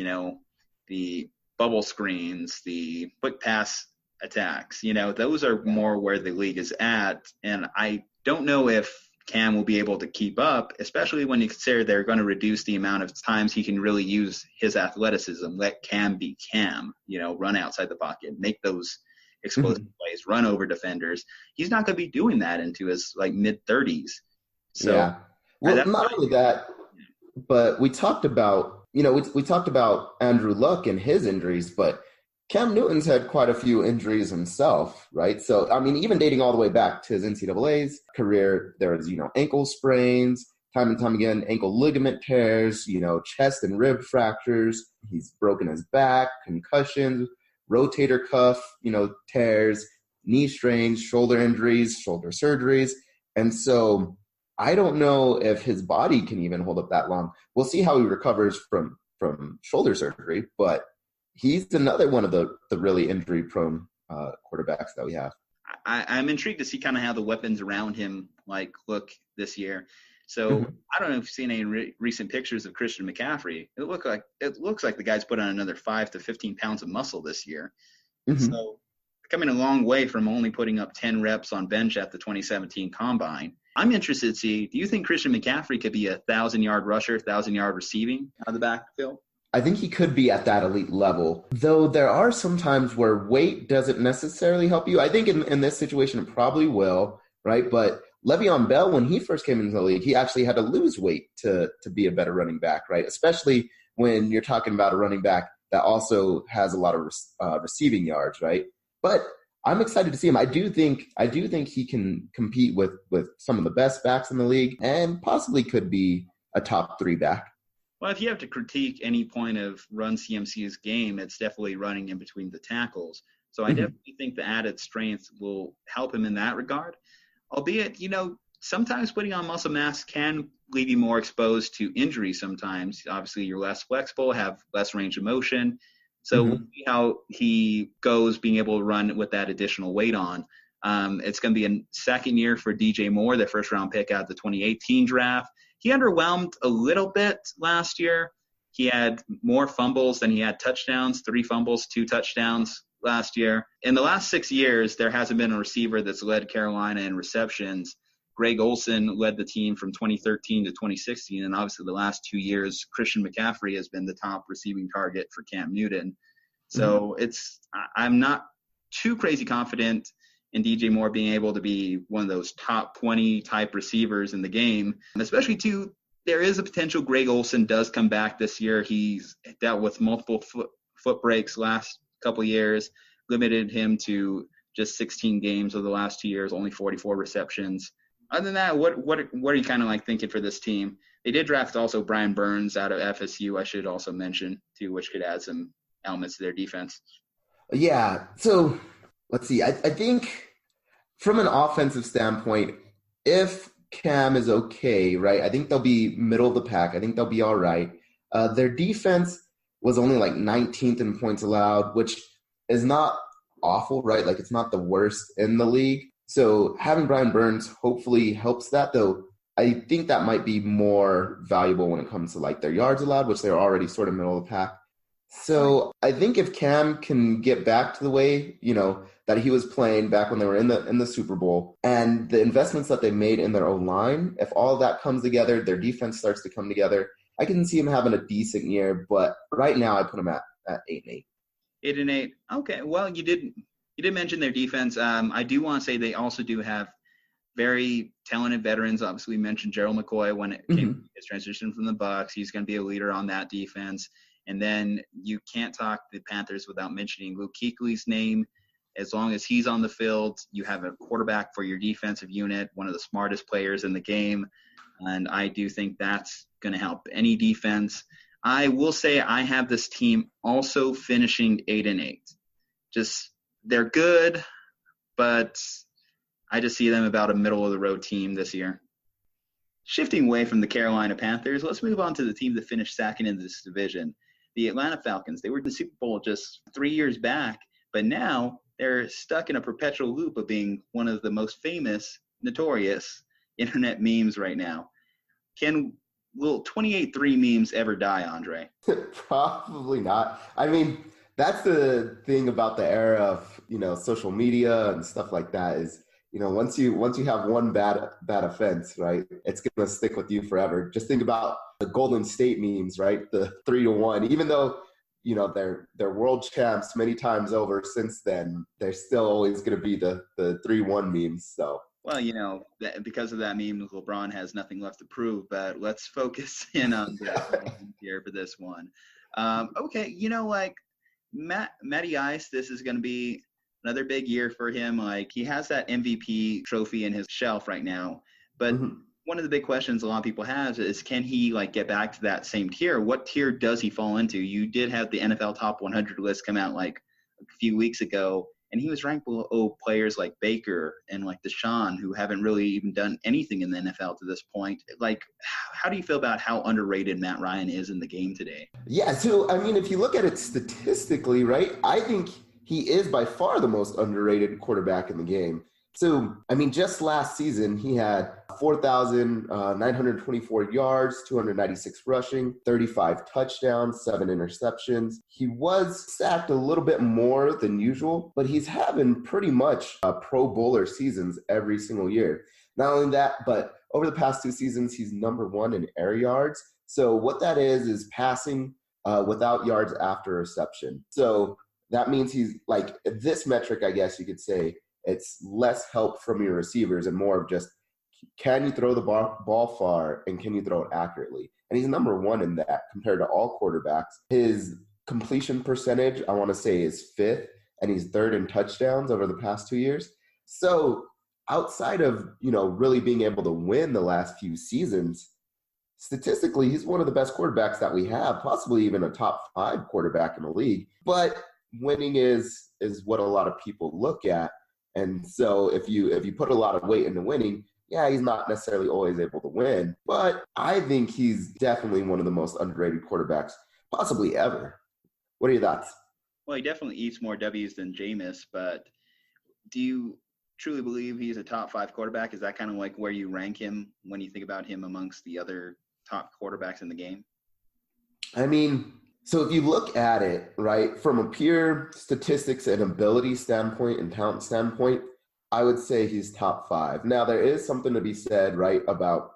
the bubble screens, the quick pass attacks, those are more where the league is at. And I don't know if Cam will be able to keep up, especially when you consider they're going to reduce the amount of times he can really use his athleticism. Let Cam be Cam, run outside the pocket, make those explosive plays, run over defenders. He's not going to be doing that into his mid-30s. So, yeah. Well, not only that, but we talked about, we talked about Andrew Luck and his injuries, but Cam Newton's had quite a few injuries himself, right? So, I mean, even dating all the way back to his NCAA's career, there was, ankle sprains, time and time again, ankle ligament tears, chest and rib fractures. He's broken his back, concussions, rotator cuff, tears, knee strains, shoulder injuries, shoulder surgeries. And so I don't know if his body can even hold up that long. We'll see how he recovers from shoulder surgery, but he's another one of the really injury-prone quarterbacks that we have. I'm intrigued to see kind of how the weapons around him look this year. So I don't know if you've seen any recent pictures of Christian McCaffrey. It looks like the guy's put on another 5 to 15 pounds of muscle this year. So coming a long way from only putting up 10 reps on bench at the 2017 Combine. I'm interested to see, do you think Christian McCaffrey could be a 1,000-yard rusher, 1,000-yard receiving out of the backfield? I think he could be at that elite level, though there are some times where weight doesn't necessarily help you. I think in this situation it probably will, right? But Le'Veon Bell, when he first came into the league, he actually had to lose weight to be a better running back, right? Especially when you're talking about a running back that also has a lot of receiving yards, right? But I'm excited to see him. I do think he can compete with some of the best backs in the league and possibly could be a top 3 back. Well, if you have to critique any point of Run CMC's game, it's definitely running in between the tackles. So I definitely think the added strength will help him in that regard. Albeit, sometimes putting on muscle mass can leave you more exposed to injury sometimes. Obviously, you're less flexible, have less range of motion. So we'll see how he goes being able to run with that additional weight on. It's going to be a second year for DJ Moore, the first-round pick out of the 2018 draft. He underwhelmed a little bit last year. He had more fumbles than he had touchdowns, 3 fumbles, 2 touchdowns last year. In the last 6 years, there hasn't been a receiver that's led Carolina in receptions. Greg Olsen led the team from 2013 to 2016, and obviously the last 2 years, Christian McCaffrey has been the top receiving target for Cam Newton. So I'm not too crazy confident in DJ Moore being able to be one of those top 20 type receivers in the game, and especially too, there is a potential Greg Olsen does come back this year. He's dealt with multiple foot breaks last couple years, limited him to just 16 games over the last 2 years, only 44 receptions. Other than that, what are you kind of thinking for this team? They did draft also Brian Burns out of FSU, I should also mention, too, which could add some elements to their defense. Yeah, so let's see. I think from an offensive standpoint, if Cam is okay, right, I think they'll be middle of the pack. I think they'll be all right. Their defense was only 19th in points allowed, which is not awful, right? It's not the worst in the league. So having Brian Burns hopefully helps that, though I think that might be more valuable when it comes to their yards allowed, which they're already sort of middle of the pack. So I think if Cam can get back to the way, that he was playing back when they were in the Super Bowl, and the investments that they made in their O-line, if all of that comes together, their defense starts to come together, I can see him having a decent year. But right now I put him at 8-8. 8-8. Okay. Well, you did mention their defense. I do want to say they also do have very talented veterans. Obviously, we mentioned Gerald McCoy when it came to his transition from the Bucs. He's going to be a leader on that defense. And then you can't talk the Panthers without mentioning Luke Kuechly's name. As long as he's on the field, you have a quarterback for your defensive unit, one of the smartest players in the game. And I do think that's going to help any defense. I will say I have this team also finishing 8-8. Just they're good, but I just see them about a middle-of-the-road team this year. Shifting away from the Carolina Panthers, let's move on to the team that finished second in this division, the Atlanta Falcons. They were in the Super Bowl just 3 years back, but now they're stuck in a perpetual loop of being one of the most famous, notorious internet memes right now. Will 28-3 memes ever die, Aundre? Probably not. I mean, that's the thing about the era of, social media and stuff like that is, once you have one bad offense, right, it's going to stick with you forever. Just think about the Golden State memes, right? The 3-1, even though, they're world champs many times over since then, they're still always going to be the 3-1 memes. So. Well, because of that meme, LeBron has nothing left to prove, but let's focus in on here for this one. Okay, Matty Ice, this is going to be another big year for him. He has that MVP trophy in his shelf right now, but one of the big questions a lot of people have is, can he get back to that same tier? What tier does he fall into? You did have the NFL Top 100 list come out a few weeks ago, and he was ranked below players like Baker and like Deshaun, who haven't really even done anything in the NFL to this point. Like, how do you feel about how underrated Matt Ryan is in the game today? Yeah, so I mean, if you look at it statistically, right, I think he is by far the most underrated quarterback in the game. So, I mean, just last season, he had 4,924 yards, 296 rushing, 35 touchdowns, 7 interceptions. He was sacked a little bit more than usual, but he's having pretty much Pro Bowler seasons every single year. Not only that, but over the past 2 seasons, he's number 1 in air yards. So what that is passing without yards after reception. So that means he's like this metric, I guess you could say, it's less help from your receivers and more of just, can you throw the ball far and can you throw it accurately? And he's number 1 in that compared to all quarterbacks. His completion percentage, I want to say, is 5th, and he's 3rd in touchdowns over the past 2 years. So outside of, really being able to win the last few seasons, statistically, he's one of the best quarterbacks that we have, possibly even a top 5 quarterback in the league. But winning is what a lot of people look at. And so if you put a lot of weight into winning, yeah, he's not necessarily always able to win. But I think he's definitely one of the most underrated quarterbacks possibly ever. What are your thoughts? Well, he definitely eats more W's than Jameis, but do you truly believe he's a top 5 quarterback? Is that kind of like where you rank him when you think about him amongst the other top quarterbacks in the game? I mean, so if you look at it, right, from a pure statistics and ability standpoint and talent standpoint, I would say he's top 5. Now, there is something to be said, right, about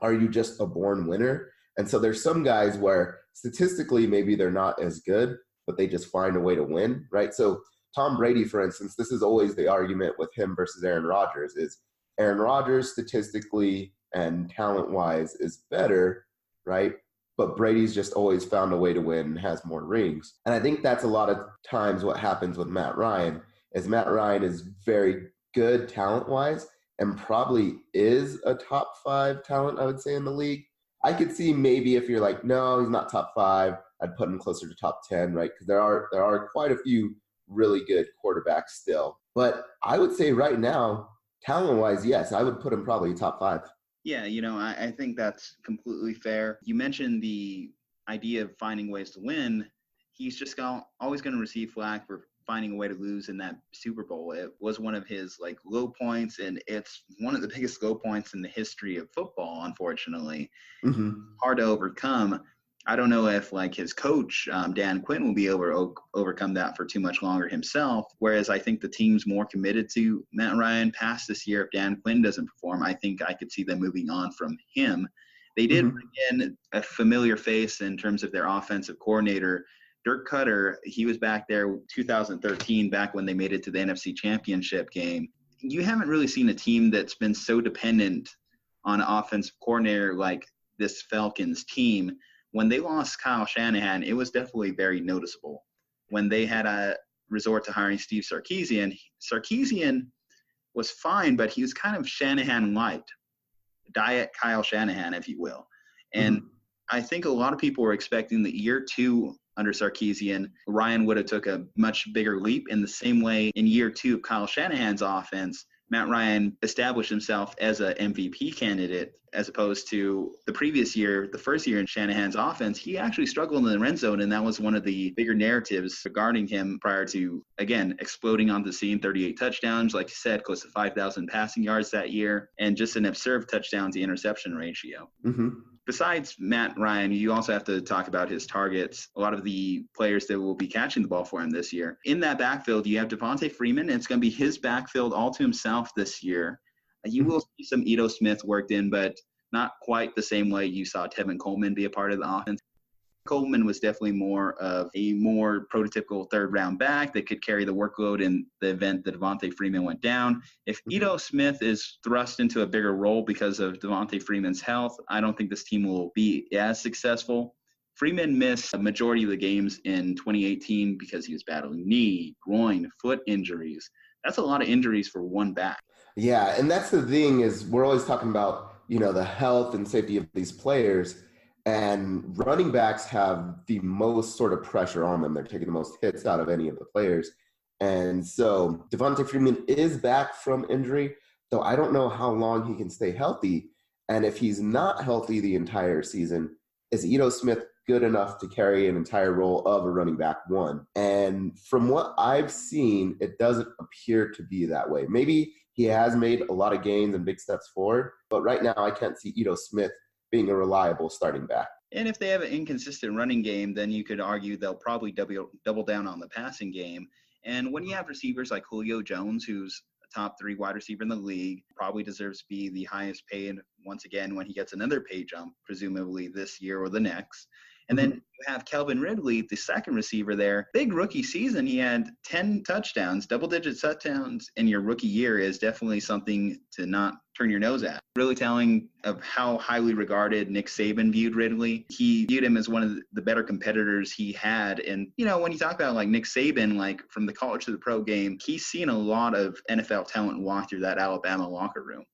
are you just a born winner? And so there's some guys where statistically maybe they're not as good, but they just find a way to win, right? So Tom Brady, for instance, this is always the argument with him versus Aaron Rodgers, is Aaron Rodgers statistically and talent-wise is better, right? But Brady's just always found a way to win and has more rings. And I think that's a lot of times what happens with Matt Ryan, is Matt Ryan is very good talent-wise and probably is a top 5 talent, I would say, in the league. I could see maybe if you're like, no, he's not top 5, I'd put him closer to top 10, right? Because there are quite a few really good quarterbacks still. But I would say right now, talent-wise, yes, I would put him probably top 5. Yeah, I think that's completely fair. You mentioned the idea of finding ways to win. He's just always going to receive flack for finding a way to lose in that Super Bowl. It was one of his low points, and it's one of the biggest low points in the history of football, unfortunately. Mm-hmm. Hard to overcome. I don't know if his coach, Dan Quinn, will be able to overcome that for too much longer himself. Whereas I think the team's more committed to Matt Ryan past this year. If Dan Quinn doesn't perform, I think I could see them moving on from him. They did bring in a familiar face in terms of their offensive coordinator, Dirk Cutter. He was back there 2013, back when they made it to the NFC Championship game. You haven't really seen a team that's been so dependent on an offensive coordinator like this Falcons team. When they lost Kyle Shanahan, it was definitely very noticeable. When they had a resort to hiring Steve Sarkisian was fine, but he was kind of Shanahan light, diet Kyle Shanahan, if you will. And I think a lot of people were expecting that year 2 under Sarkisian, Ryan would have took a much bigger leap. In the same way, in year 2 of Kyle Shanahan's offense, Matt Ryan established himself as a MVP candidate, as opposed to the previous year, the first year in Shanahan's offense. He actually struggled in the red zone, and that was one of the bigger narratives regarding him prior to, again, exploding onto the scene. 38 touchdowns, like you said, close to 5,000 passing yards that year, and just an absurd touchdown-to-interception ratio. Besides Matt Ryan, you also have to talk about his targets, a lot of the players that will be catching the ball for him this year. In that backfield, you have Devontae Freeman, and it's going to be his backfield all to himself this year. You will see some Ito Smith worked in, but not quite the same way you saw Tevin Coleman be a part of the offense. Coleman was definitely more of a more prototypical third-round back that could carry the workload in the event that Devontae Freeman went down. If Ito Smith is thrust into a bigger role because of Devontae Freeman's health, I don't think this team will be as successful. Freeman missed a majority of the games in 2018 because he was battling knee, groin, foot injuries. That's a lot of injuries for one back. Yeah, and that's the thing, is we're always talking about, the health and safety of these players. And running backs have the most sort of pressure on them. They're taking the most hits out of any of the players. And so Devontae Freeman is back from injury, though I don't know how long he can stay healthy. And if he's not healthy the entire season, is Ito Smith good enough to carry an entire role of a running back one? And from what I've seen, it doesn't appear to be that way. Maybe he has made a lot of gains and big steps forward, but right now I can't see Ito Smith being a reliable starting back. And if they have an inconsistent running game, then you could argue they'll probably double down on the passing game. And when you have receivers like Julio Jones, who's a top 3 wide receiver in the league, probably deserves to be the highest paid once again when he gets another pay jump, presumably this year or the next. And then you have Calvin Ridley, the second receiver there. Big rookie season. He had 10 touchdowns, double-digit touchdowns in your rookie year is definitely something to not turn your nose at. Really telling of how highly regarded Nick Saban viewed Ridley. He viewed him as one of the better competitors he had. And, you know, when you talk about like Nick Saban, like from the college to the pro game, he's seen a lot of NFL talent walk through that Alabama locker room.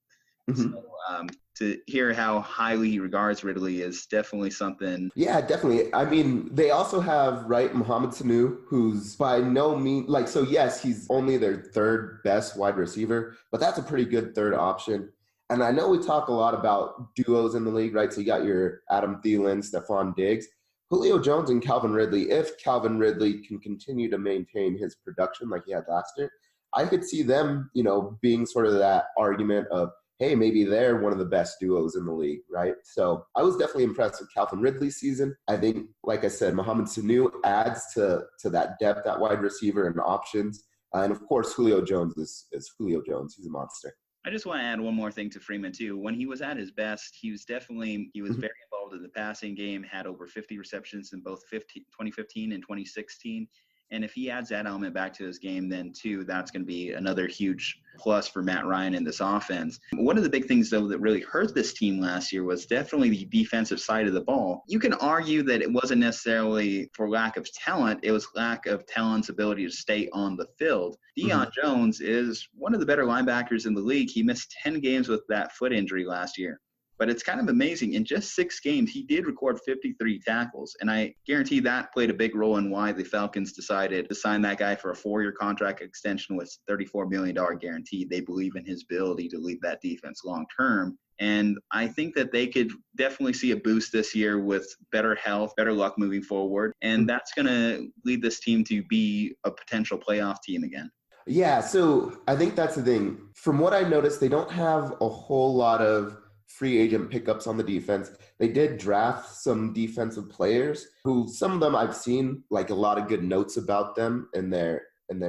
Mm-hmm. So to hear how highly he regards Ridley is definitely something. Yeah, definitely. I mean, they also have, right, Mohamed Sanu, who's by no means, like, so yes, he's only their third best wide receiver, but that's a pretty good third option. And I know we talk a lot about duos in the league, right? So you got your Adam Thielen, Stephon Diggs, Julio Jones, and Calvin Ridley. If Calvin Ridley can continue to maintain his production like he had last year, I could see them, you know, being sort of that argument of, hey, maybe they're one of the best duos in the league, right? So I was definitely impressed with Calvin Ridley's season. I think, like I said, Mohamed Sanu adds to that depth at wide receiver and options. And, of course, Julio Jones is Julio Jones. He's a monster. I just want to add one more thing to Freeman, too. When he was at his best, he was very involved in the passing game, had over 50 receptions in both 2015 and 2016. And if he adds that element back to his game, then, too, that's going to be another huge plus for Matt Ryan in this offense. One of the big things, though, that really hurt this team last year was definitely the defensive side of the ball. You can argue that it wasn't necessarily for lack of talent. It was lack of talent's ability to stay on the field. Deion Jones is one of the better linebackers in the league. He missed 10 games with that foot injury last year. But it's kind of amazing. In just 6 games, he did record 53 tackles. And I guarantee that played a big role in why the Falcons decided to sign that guy for a 4-year contract extension with $34 million guarantee. They believe in his ability to lead that defense long term. And I think that they could definitely see a boost this year with better health, better luck moving forward. And that's going to lead this team to be a potential playoff team again. Yeah, so I think that's the thing. From what I noticed, they don't have a whole lot of free agent pickups on the defense. They did draft some defensive players who, some of them I've seen like a lot of good notes about them in their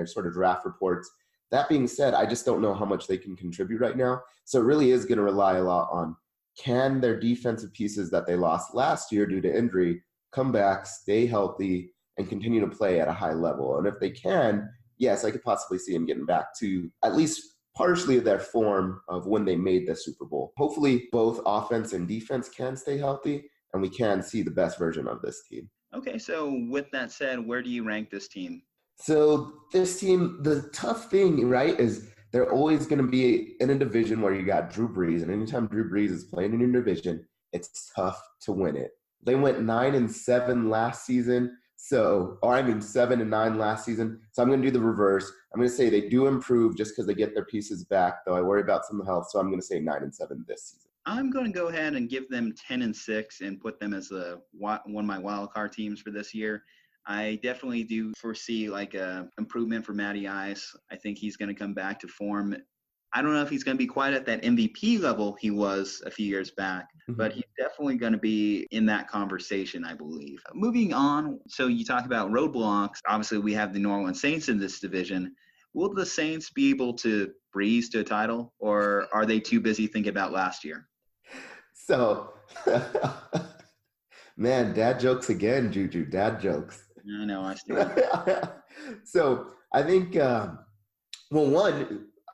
sort of draft reports. That being said, I just don't know how much they can contribute right now. So it really is going to rely a lot on, can their defensive pieces that they lost last year due to injury come back, stay healthy, and continue to play at a high level? And if they can, yes, I could possibly see them getting back to at least partially their form of when they made the Super Bowl. Hopefully both offense and defense can stay healthy, and we can see the best version of this team. Okay, so with that said, where do you rank this team? So this team, the tough thing, right, is they're always going to be in a division where you got Drew Brees, and anytime Drew Brees is playing in your division, it's tough to win it. They went 9-7 last season. 7-9 last season. So I'm going to do the reverse. I'm going to say they do improve just because they get their pieces back, though I worry about some health. So I'm going to say 9-7 this season. I'm going to go ahead and give them 10-6 and put them as one of my wild card teams for this year. I definitely do foresee like a improvement for Matty Ice. I think he's going to come back to form. I don't know if he's going to be quite at that MVP level he was a few years back, but he's definitely going to be in that conversation, I believe. Moving on, so you talk about roadblocks. Obviously, we have the New Orleans Saints in this division. Will the Saints be able to breeze to a title, or are they too busy thinking about last year? So, man, dad jokes again, Juju. Dad jokes. I know, I still. So, I think,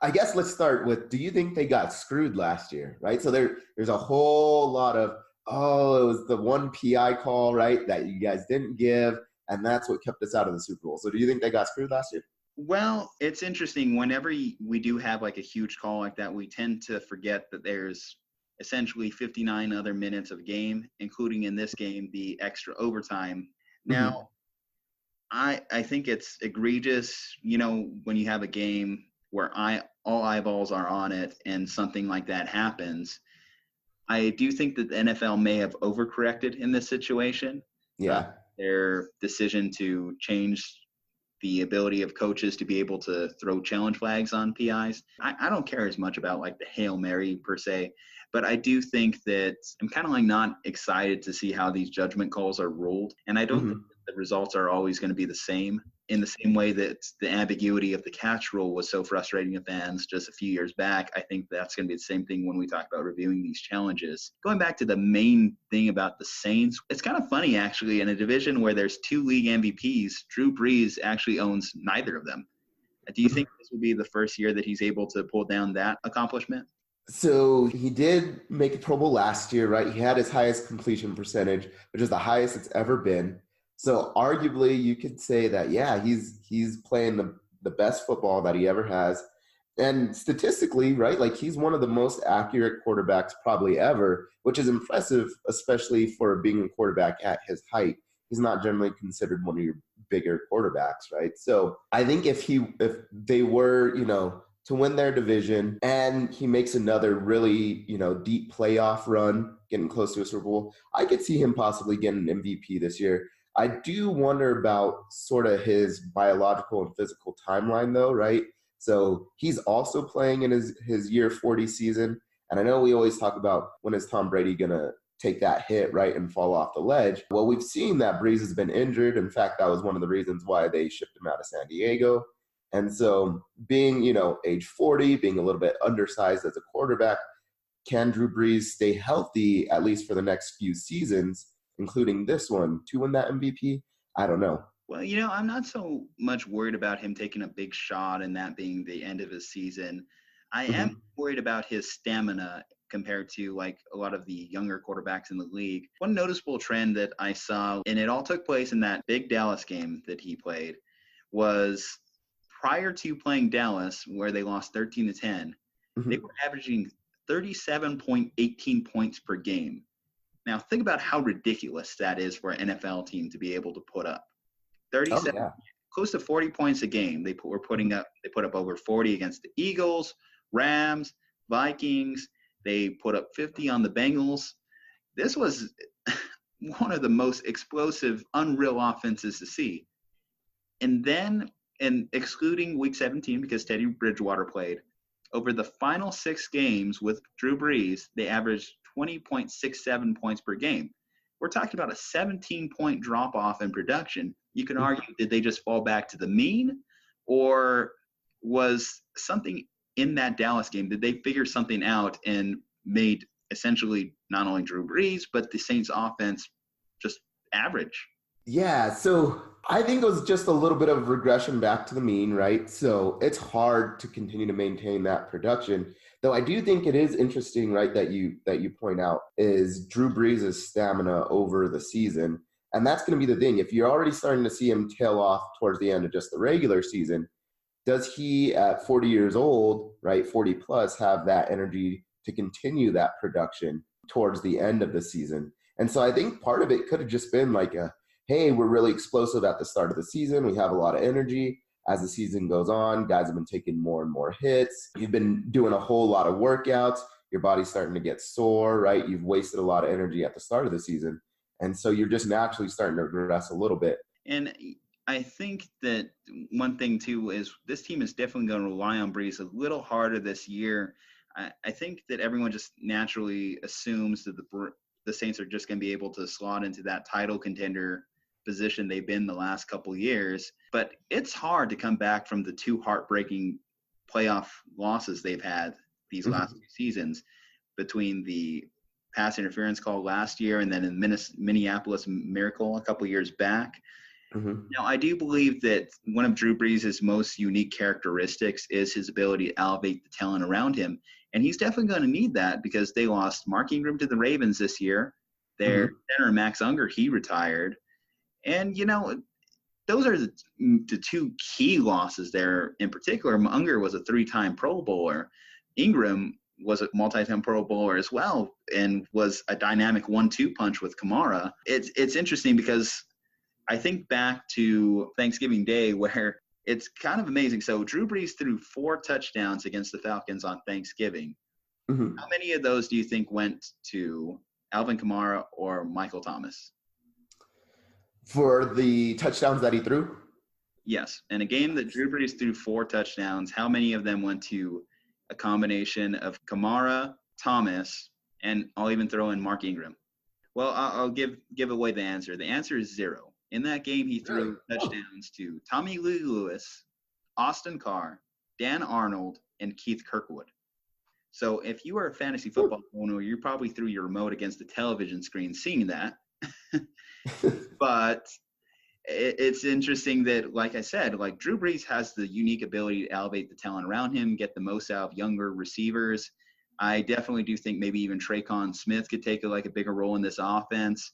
I guess let's start with, do you think they got screwed last year, right? So there's a whole lot of, it was the one PI call, right, that you guys didn't give, and that's what kept us out of the Super Bowl. So do you think they got screwed last year? Well, it's interesting. Whenever we do have like a huge call like that, we tend to forget that there's essentially 59 other minutes of game, including in this game, the extra overtime. Now, I think it's egregious, when you have a game where all eyeballs are on it and something like that happens. I do think that the NFL may have overcorrected in this situation. Yeah. Their decision to change the ability of coaches to be able to throw challenge flags on PIs. I don't care as much about like the Hail Mary per se, but I do think that I'm kind of like not excited to see how these judgment calls are ruled. And I don't think that the results are always going to be the same, in the same way that the ambiguity of the catch rule was so frustrating to fans just a few years back. I think that's going to be the same thing when we talk about reviewing these challenges. Going back to the main thing about the Saints, it's kind of funny actually, in a division where there's 2 league MVPs, Drew Brees actually owns neither of them. Do you think this will be the first year that he's able to pull down that accomplishment? So he did make a Pro Bowl last year, right? He had his highest completion percentage, which is the highest it's ever been. So arguably you could say that, yeah, he's playing the best football that he ever has. And statistically, right, like he's one of the most accurate quarterbacks probably ever, which is impressive, especially for being a quarterback at his height. He's not generally considered one of your bigger quarterbacks, right? So I think if they were, to win their division and he makes another really, deep playoff run, getting close to a Super Bowl, I could see him possibly getting an MVP this year. I do wonder about sort of his biological and physical timeline though, right? So he's also playing in his year 40 season. And I know we always talk about when is Tom Brady going to take that hit, right, and fall off the ledge. Well, we've seen that Brees has been injured. In fact, that was one of the reasons why they shipped him out of San Diego. And so being, age 40, being a little bit undersized as a quarterback, can Drew Brees stay healthy at least for the next few seasons, including this one, to win that MVP? I don't know. Well, I'm not so much worried about him taking a big shot and that being the end of his season. I am worried about his stamina compared to like a lot of the younger quarterbacks in the league. One noticeable trend that I saw, and it all took place in that big Dallas game that he played, was prior to playing Dallas, where they lost 13-10, they were averaging 37.18 points per game. Now, think about how ridiculous that is for an NFL team to be able to put up. 37, close to 40 points a game. They put up over 40 against the Eagles, Rams, Vikings. They put up 50 on the Bengals. This was one of the most explosive, unreal offenses to see. And then, and excluding Week 17 because Teddy Bridgewater played, over the final 6 games with Drew Brees, they averaged 20.67 points per game. We're talking about a 17-point drop-off in production. You can argue, did they just fall back to the mean? Or was something in that Dallas game, did they figure something out and made essentially not only Drew Brees, but the Saints offense just average? Yeah, so I think it was just a little bit of regression back to the mean, right? So it's hard to continue to maintain that production. Though I do think it is interesting, right, that you point out is Drew Brees' stamina over the season. And that's going to be the thing. If you're already starting to see him tail off towards the end of just the regular season, does he at 40 years old, right, 40 plus, have that energy to continue that production towards the end of the season? And so I think part of it could have just been like hey, we're really explosive at the start of the season. We have a lot of energy. As the season goes on, guys have been taking more and more hits. You've been doing a whole lot of workouts. Your body's starting to get sore, right? You've wasted a lot of energy at the start of the season. And so you're just naturally starting to regress a little bit. And I think that one thing, too, is this team is definitely going to rely on Brees a little harder this year. I think that everyone just naturally assumes that the Saints are just going to be able to slot into that title contender position they've been the last couple of years. But it's hard to come back from the 2 heartbreaking playoff losses they've had these last 2 seasons, between the pass interference call last year and then in Minneapolis Miracle a couple years back. Now, I do believe that one of Drew Brees' most unique characteristics is his ability to elevate the talent around him. And he's definitely going to need that because they lost Mark Ingram to the Ravens this year. Their center, Max Unger, he retired. And, those are the 2 key losses there in particular. Unger was a 3-time Pro Bowler. Ingram was a multi-time Pro Bowler as well and was a dynamic 1-2 punch with Kamara. It's interesting because I think back to Thanksgiving Day where it's kind of amazing. So Drew Brees threw 4 touchdowns against the Falcons on Thanksgiving. Mm-hmm. How many of those do you think went to Alvin Kamara or Michael Thomas? For the touchdowns that he threw? Yes. In a game that Drew Brees threw 4 touchdowns, how many of them went to a combination of Kamara, Thomas, and I'll even throw in Mark Ingram? Well, I'll give away the answer. The answer is 0. In that game, he threw touchdowns to Tommy Lee Lewis, Austin Carr, Dan Arnold, and Keith Kirkwood. So if you are a fantasy football owner, you probably threw your remote against the television screen seeing that. But it's interesting that, like I said, like Drew Brees has the unique ability to elevate the talent around him, get the most out of younger receivers. I definitely do think maybe even Traquan Smith could take a bigger role in this offense.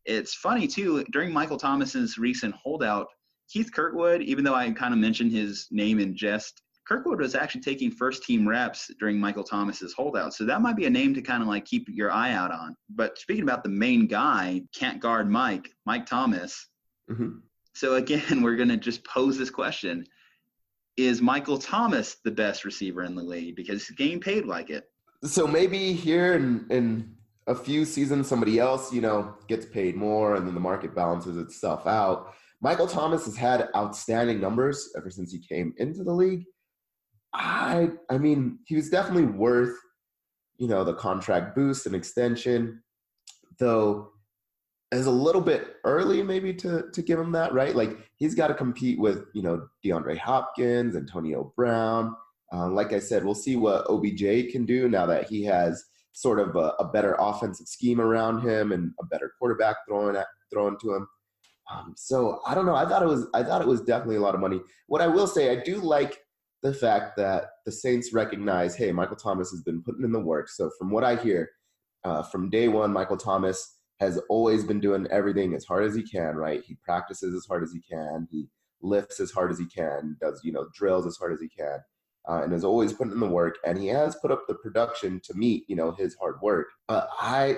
It's funny, too, during Michael Thomas's recent holdout, Keith Kirkwood, even though I kind of mentioned his name in jest, Kirkwood was actually taking first-team reps during Michael Thomas's holdout. So that might be a name to kind of like keep your eye out on. But speaking about the main guy, can't guard Mike Thomas. Mm-hmm. So again, we're going to just pose this question. Is Michael Thomas the best receiver in the league? Because he's getting paid like it. So maybe here in a few seasons, somebody else, gets paid more and then the market balances itself out. Michael Thomas has had outstanding numbers ever since he came into the league. I mean, he was definitely worth, the contract boost and extension, though it's a little bit early maybe to give him that, right? Like he's got to compete with, DeAndre Hopkins, Antonio Brown. Like I said, we'll see what OBJ can do now that he has sort of a better offensive scheme around him and a better quarterback thrown to him. So I don't know. I thought it was definitely a lot of money. What I will say, I do like the fact that the Saints recognize, hey, Michael Thomas has been putting in the work. So from what I hear, from day one, Michael Thomas has always been doing everything as hard as he can, right? He practices as hard as he can. He lifts as hard as he can, does, drills as hard as he can. And is always putting in the work, and he has put up the production to meet, his hard work. I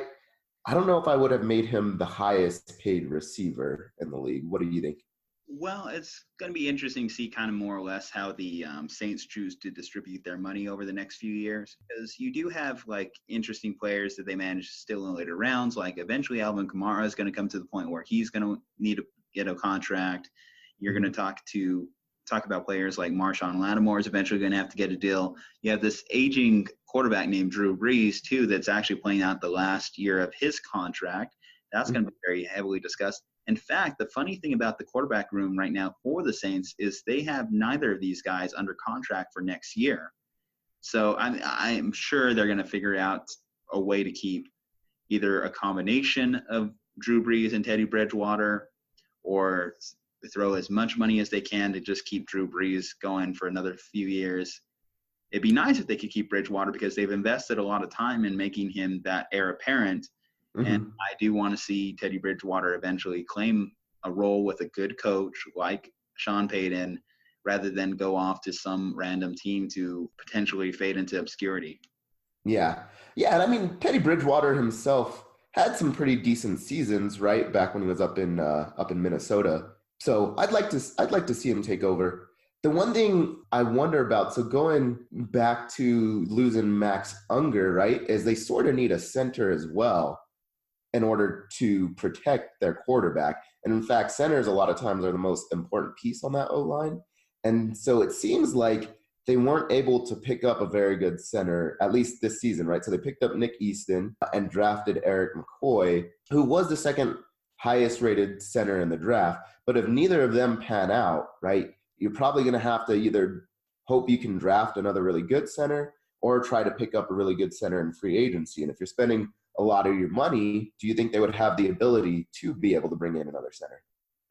don't know if I would have made him the highest paid receiver in the league. What do you think? Well, it's going to be interesting to see kind of more or less how the Saints choose to distribute their money over the next few years, because you do have interesting players that they manage still in later rounds. Like eventually Alvin Kamara is going to come to the point where he's going to need to get a contract. You're going to talk about players like Marshawn Lattimore is eventually going to have to get a deal. You have this aging quarterback named Drew Brees, too, that's actually playing out the last year of his contract. That's going to be very heavily discussed. In fact, the funny thing about the quarterback room right now for the Saints is they have neither of these guys under contract for next year. So I'm sure they're going to figure out a way to keep either a combination of Drew Brees and Teddy Bridgewater, or throw as much money as they can to just keep Drew Brees going for another few years. It'd be nice if they could keep Bridgewater because they've invested a lot of time in making him that heir apparent. Mm-hmm. And I do want to see Teddy Bridgewater eventually claim a role with a good coach like Sean Payton rather than go off to some random team to potentially fade into obscurity. Yeah. Yeah, and I mean, Teddy Bridgewater himself had some pretty decent seasons, right, back when he was up in Minnesota. So I'd like to see him take over. The one thing I wonder about, so going back to losing Max Unger, right, is they sort of need a center as well in order to protect their quarterback. And in fact, centers a lot of times are the most important piece on that O-line. And so it seems like they weren't able to pick up a very good center, at least this season, right? So they picked up Nick Easton and drafted Eric McCoy, who was the second highest rated center in the draft. But if neither of them pan out, right, you're probably going to have to either hope you can draft another really good center or try to pick up a really good center in free agency. And if you're spending a lot of your money, do you think they would have the ability to be able to bring in another center?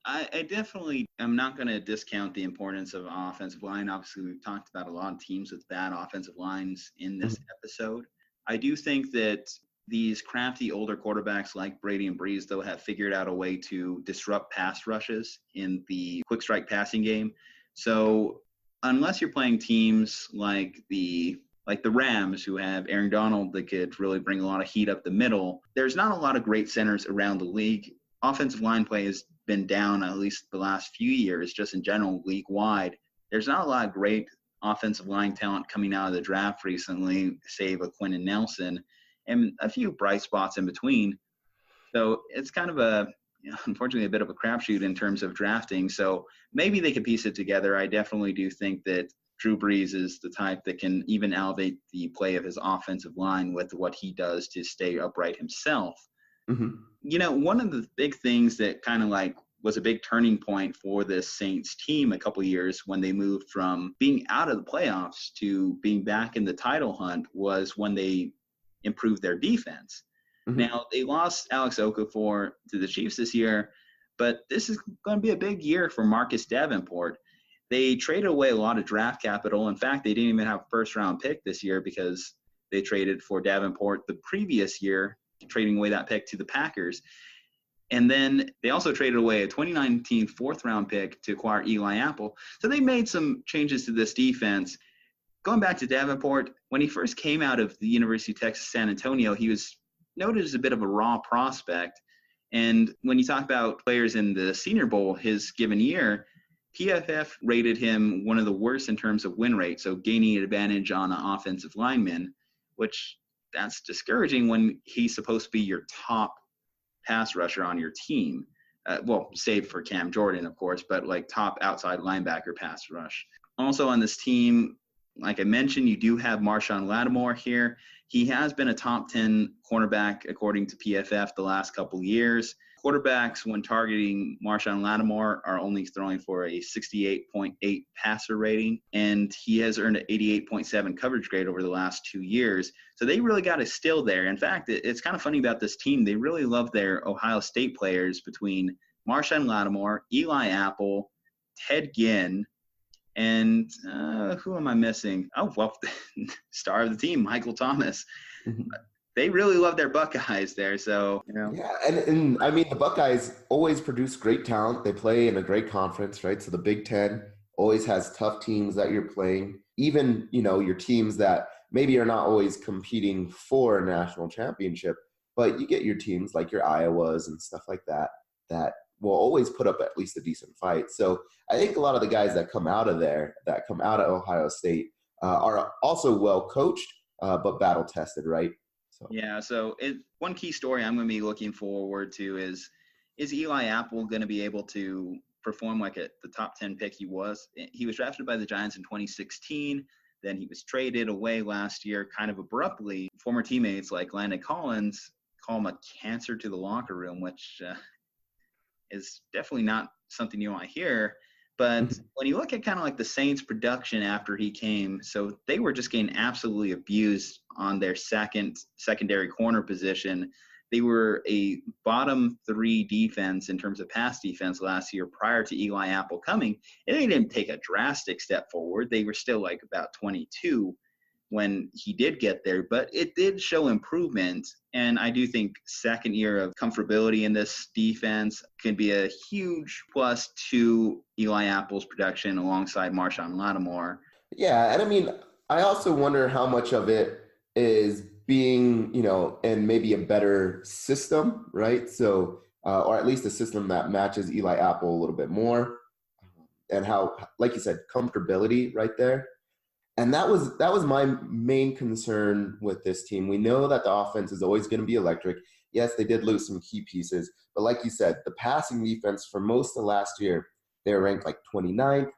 I definitely am not going to discount the importance of offensive line. Obviously, we've talked about a lot of teams with bad offensive lines in this episode. I do think that these crafty older quarterbacks like Brady and Brees, though, have figured out a way to disrupt pass rushes in the quick strike passing game. So unless you're playing teams like the Rams, who have Aaron Donald that could really bring a lot of heat up the middle, there's not a lot of great centers around the league. Offensive line play has been down at least the last few years, just in general, league-wide. There's not a lot of great offensive line talent coming out of the draft recently, save a Quinn and Nelson, and a few bright spots in between. So it's kind of unfortunately, a bit of a crapshoot in terms of drafting. So maybe they could piece it together. I definitely do think that Drew Brees is the type that can even elevate the play of his offensive line with what he does to stay upright himself. Mm-hmm. One of the big things that kind of like was a big turning point for this Saints team a couple years when they moved from being out of the playoffs to being back in the title hunt was when they improved their defense. Mm-hmm. Now, they lost Alex Okafor to the Chiefs this year, but this is going to be a big year for Marcus Davenport. They traded away a lot of draft capital. In fact, they didn't even have a first-round pick this year because they traded for Davenport the previous year, trading away that pick to the Packers. And then they also traded away a 2019 fourth-round pick to acquire Eli Apple. So they made some changes to this defense. Going back to Davenport, when he first came out of the University of Texas San Antonio, he was noted as a bit of a raw prospect. And when you talk about players in the Senior Bowl his given year, PFF rated him one of the worst in terms of win rate, so gaining an advantage on an offensive lineman, which that's discouraging when he's supposed to be your top pass rusher on your team. Save for Cam Jordan, of course, but like top outside linebacker pass rush. Also on this team, like I mentioned, you do have Marshon Lattimore here. He has been a top 10 cornerback according to PFF the last couple years. Quarterbacks, when targeting Marshon Lattimore, are only throwing for a 68.8 passer rating, and he has earned an 88.7 coverage grade over the last 2 years. So they really got a steal there. In fact, it's kind of funny about this team. They really love their Ohio State players between Marshon Lattimore, Eli Apple, Ted Ginn, and who am I missing? Oh, well, star of the team, Michael Thomas. Mm-hmm. They really love their Buckeyes there. So, Yeah, and I mean, the Buckeyes always produce great talent. They play in a great conference, right? So the Big Ten always has tough teams that you're playing. Even, your teams that maybe are not always competing for a national championship, but you get your teams like your Iowas and stuff like that will always put up at least a decent fight. So I think a lot of the guys that come out of there, that come out of Ohio State, are also well coached, but battle tested, right? Yeah, so one key story I'm going to be looking forward to is Eli Apple going to be able to perform like the top 10 pick he was? He was drafted by the Giants in 2016. Then he was traded away last year kind of abruptly. Former teammates like Landon Collins call him a cancer to the locker room, which is definitely not something you want to hear. But when you look at kind of like the Saints' production after he came, so they were just getting absolutely abused on their secondary corner position. They were a bottom 3 defense in terms of pass defense last year prior to Eli Apple coming. And they didn't take a drastic step forward. They were still like about 22 when he did get there, but it did show improvement. And I do think second year of comfortability in this defense can be a huge plus to Eli Apple's production alongside Marshon Lattimore. Yeah, and I mean, I also wonder how much of it is being, in maybe a better system, right? So, or at least a system that matches Eli Apple a little bit more, and how, like you said, comfortability right there. And that was my main concern with this team. We know that the offense is always going to be electric. Yes, they did lose some key pieces, but like you said, the passing defense for most of last year, they were ranked like 29th.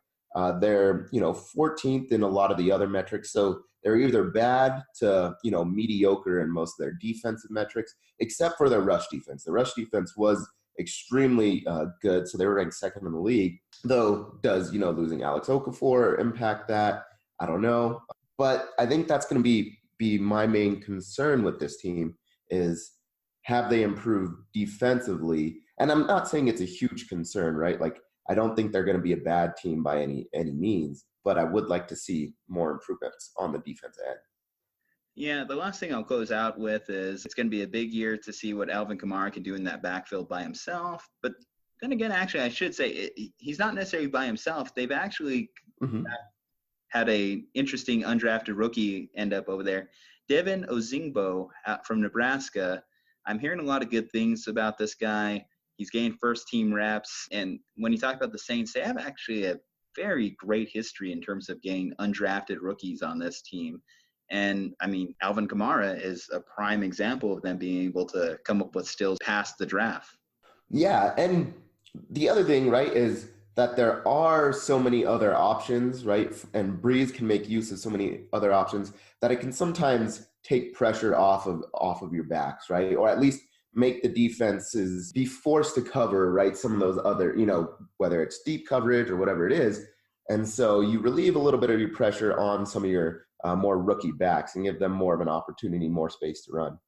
They're 14th in a lot of the other metrics. So they're either bad to mediocre in most of their defensive metrics, except for their rush defense. The rush defense was extremely good, so they were ranked second in the league. Though, does losing Alex Okafor impact that? I don't know, but I think that's going to be my main concern with this team is, have they improved defensively? And I'm not saying it's a huge concern, right? Like, I don't think they're going to be a bad team by any means, but I would like to see more improvements on the defense end. Yeah, the last thing I'll close out with is it's going to be a big year to see what Alvin Kamara can do in that backfield by himself. But then again, actually, I should say he's not necessarily by himself. They've actually had a interesting undrafted rookie end up over there. Devin Ozingbo from Nebraska. I'm hearing a lot of good things about this guy. He's gained first team reps. And when you talk about the Saints, they have actually a very great history in terms of getting undrafted rookies on this team. And I mean, Alvin Kamara is a prime example of them being able to come up with steals past the draft. Yeah, and the other thing, right, is that there are so many other options, right? And Breeze can make use of so many other options that it can sometimes take pressure off of your backs, right? Or at least make the defenses be forced to cover, right, some of those other, whether it's deep coverage or whatever it is. And so you relieve a little bit of your pressure on some of your more rookie backs and give them more of an opportunity, more space to run.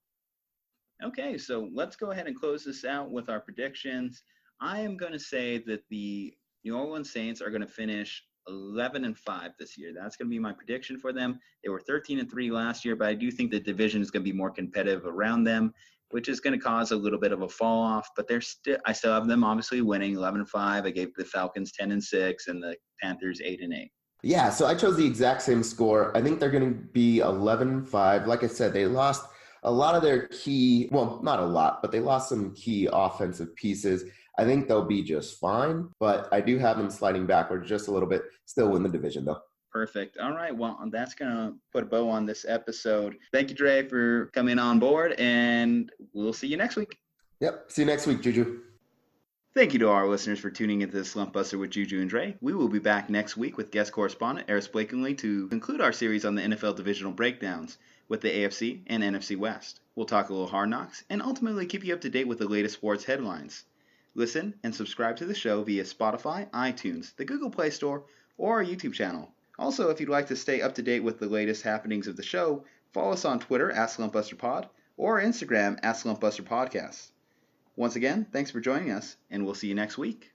Okay, so let's go ahead and close this out with our predictions. I am going to say that the New Orleans Saints are going to finish 11-5 this year. That's going to be my prediction for them. They were 13-3 last year, but I do think the division is going to be more competitive around them, which is going to cause a little bit of a fall off. But I still have them obviously winning 11-5. I gave the Falcons 10-6 and the Panthers 8-8. Yeah, so I chose the exact same score. I think they're going to be 11-5. Like I said, they lost a lot of their key, well, not a lot, but they lost some key offensive pieces. I think they'll be just fine, but I do have them sliding backwards just a little bit. Still win the division, though. Perfect. All right. Well, that's going to put a bow on this episode. Thank you, Dre, for coming on board, and we'll see you next week. Yep. See you next week, Juju. Thank you to our listeners for tuning into this Slumpbuster with Juju and Dre. We will be back next week with guest correspondent Eris Blakely to conclude our series on the NFL divisional breakdowns with the AFC and NFC West. We'll talk a little Hard Knocks and ultimately keep you up to date with the latest sports headlines. Listen and subscribe to the show via Spotify, iTunes, the Google Play Store, or our YouTube channel. Also, if you'd like to stay up to date with the latest happenings of the show, follow us on Twitter @SlumpbusterPod or Instagram @SlumpbusterPodcast. Once again, thanks for joining us, and we'll see you next week.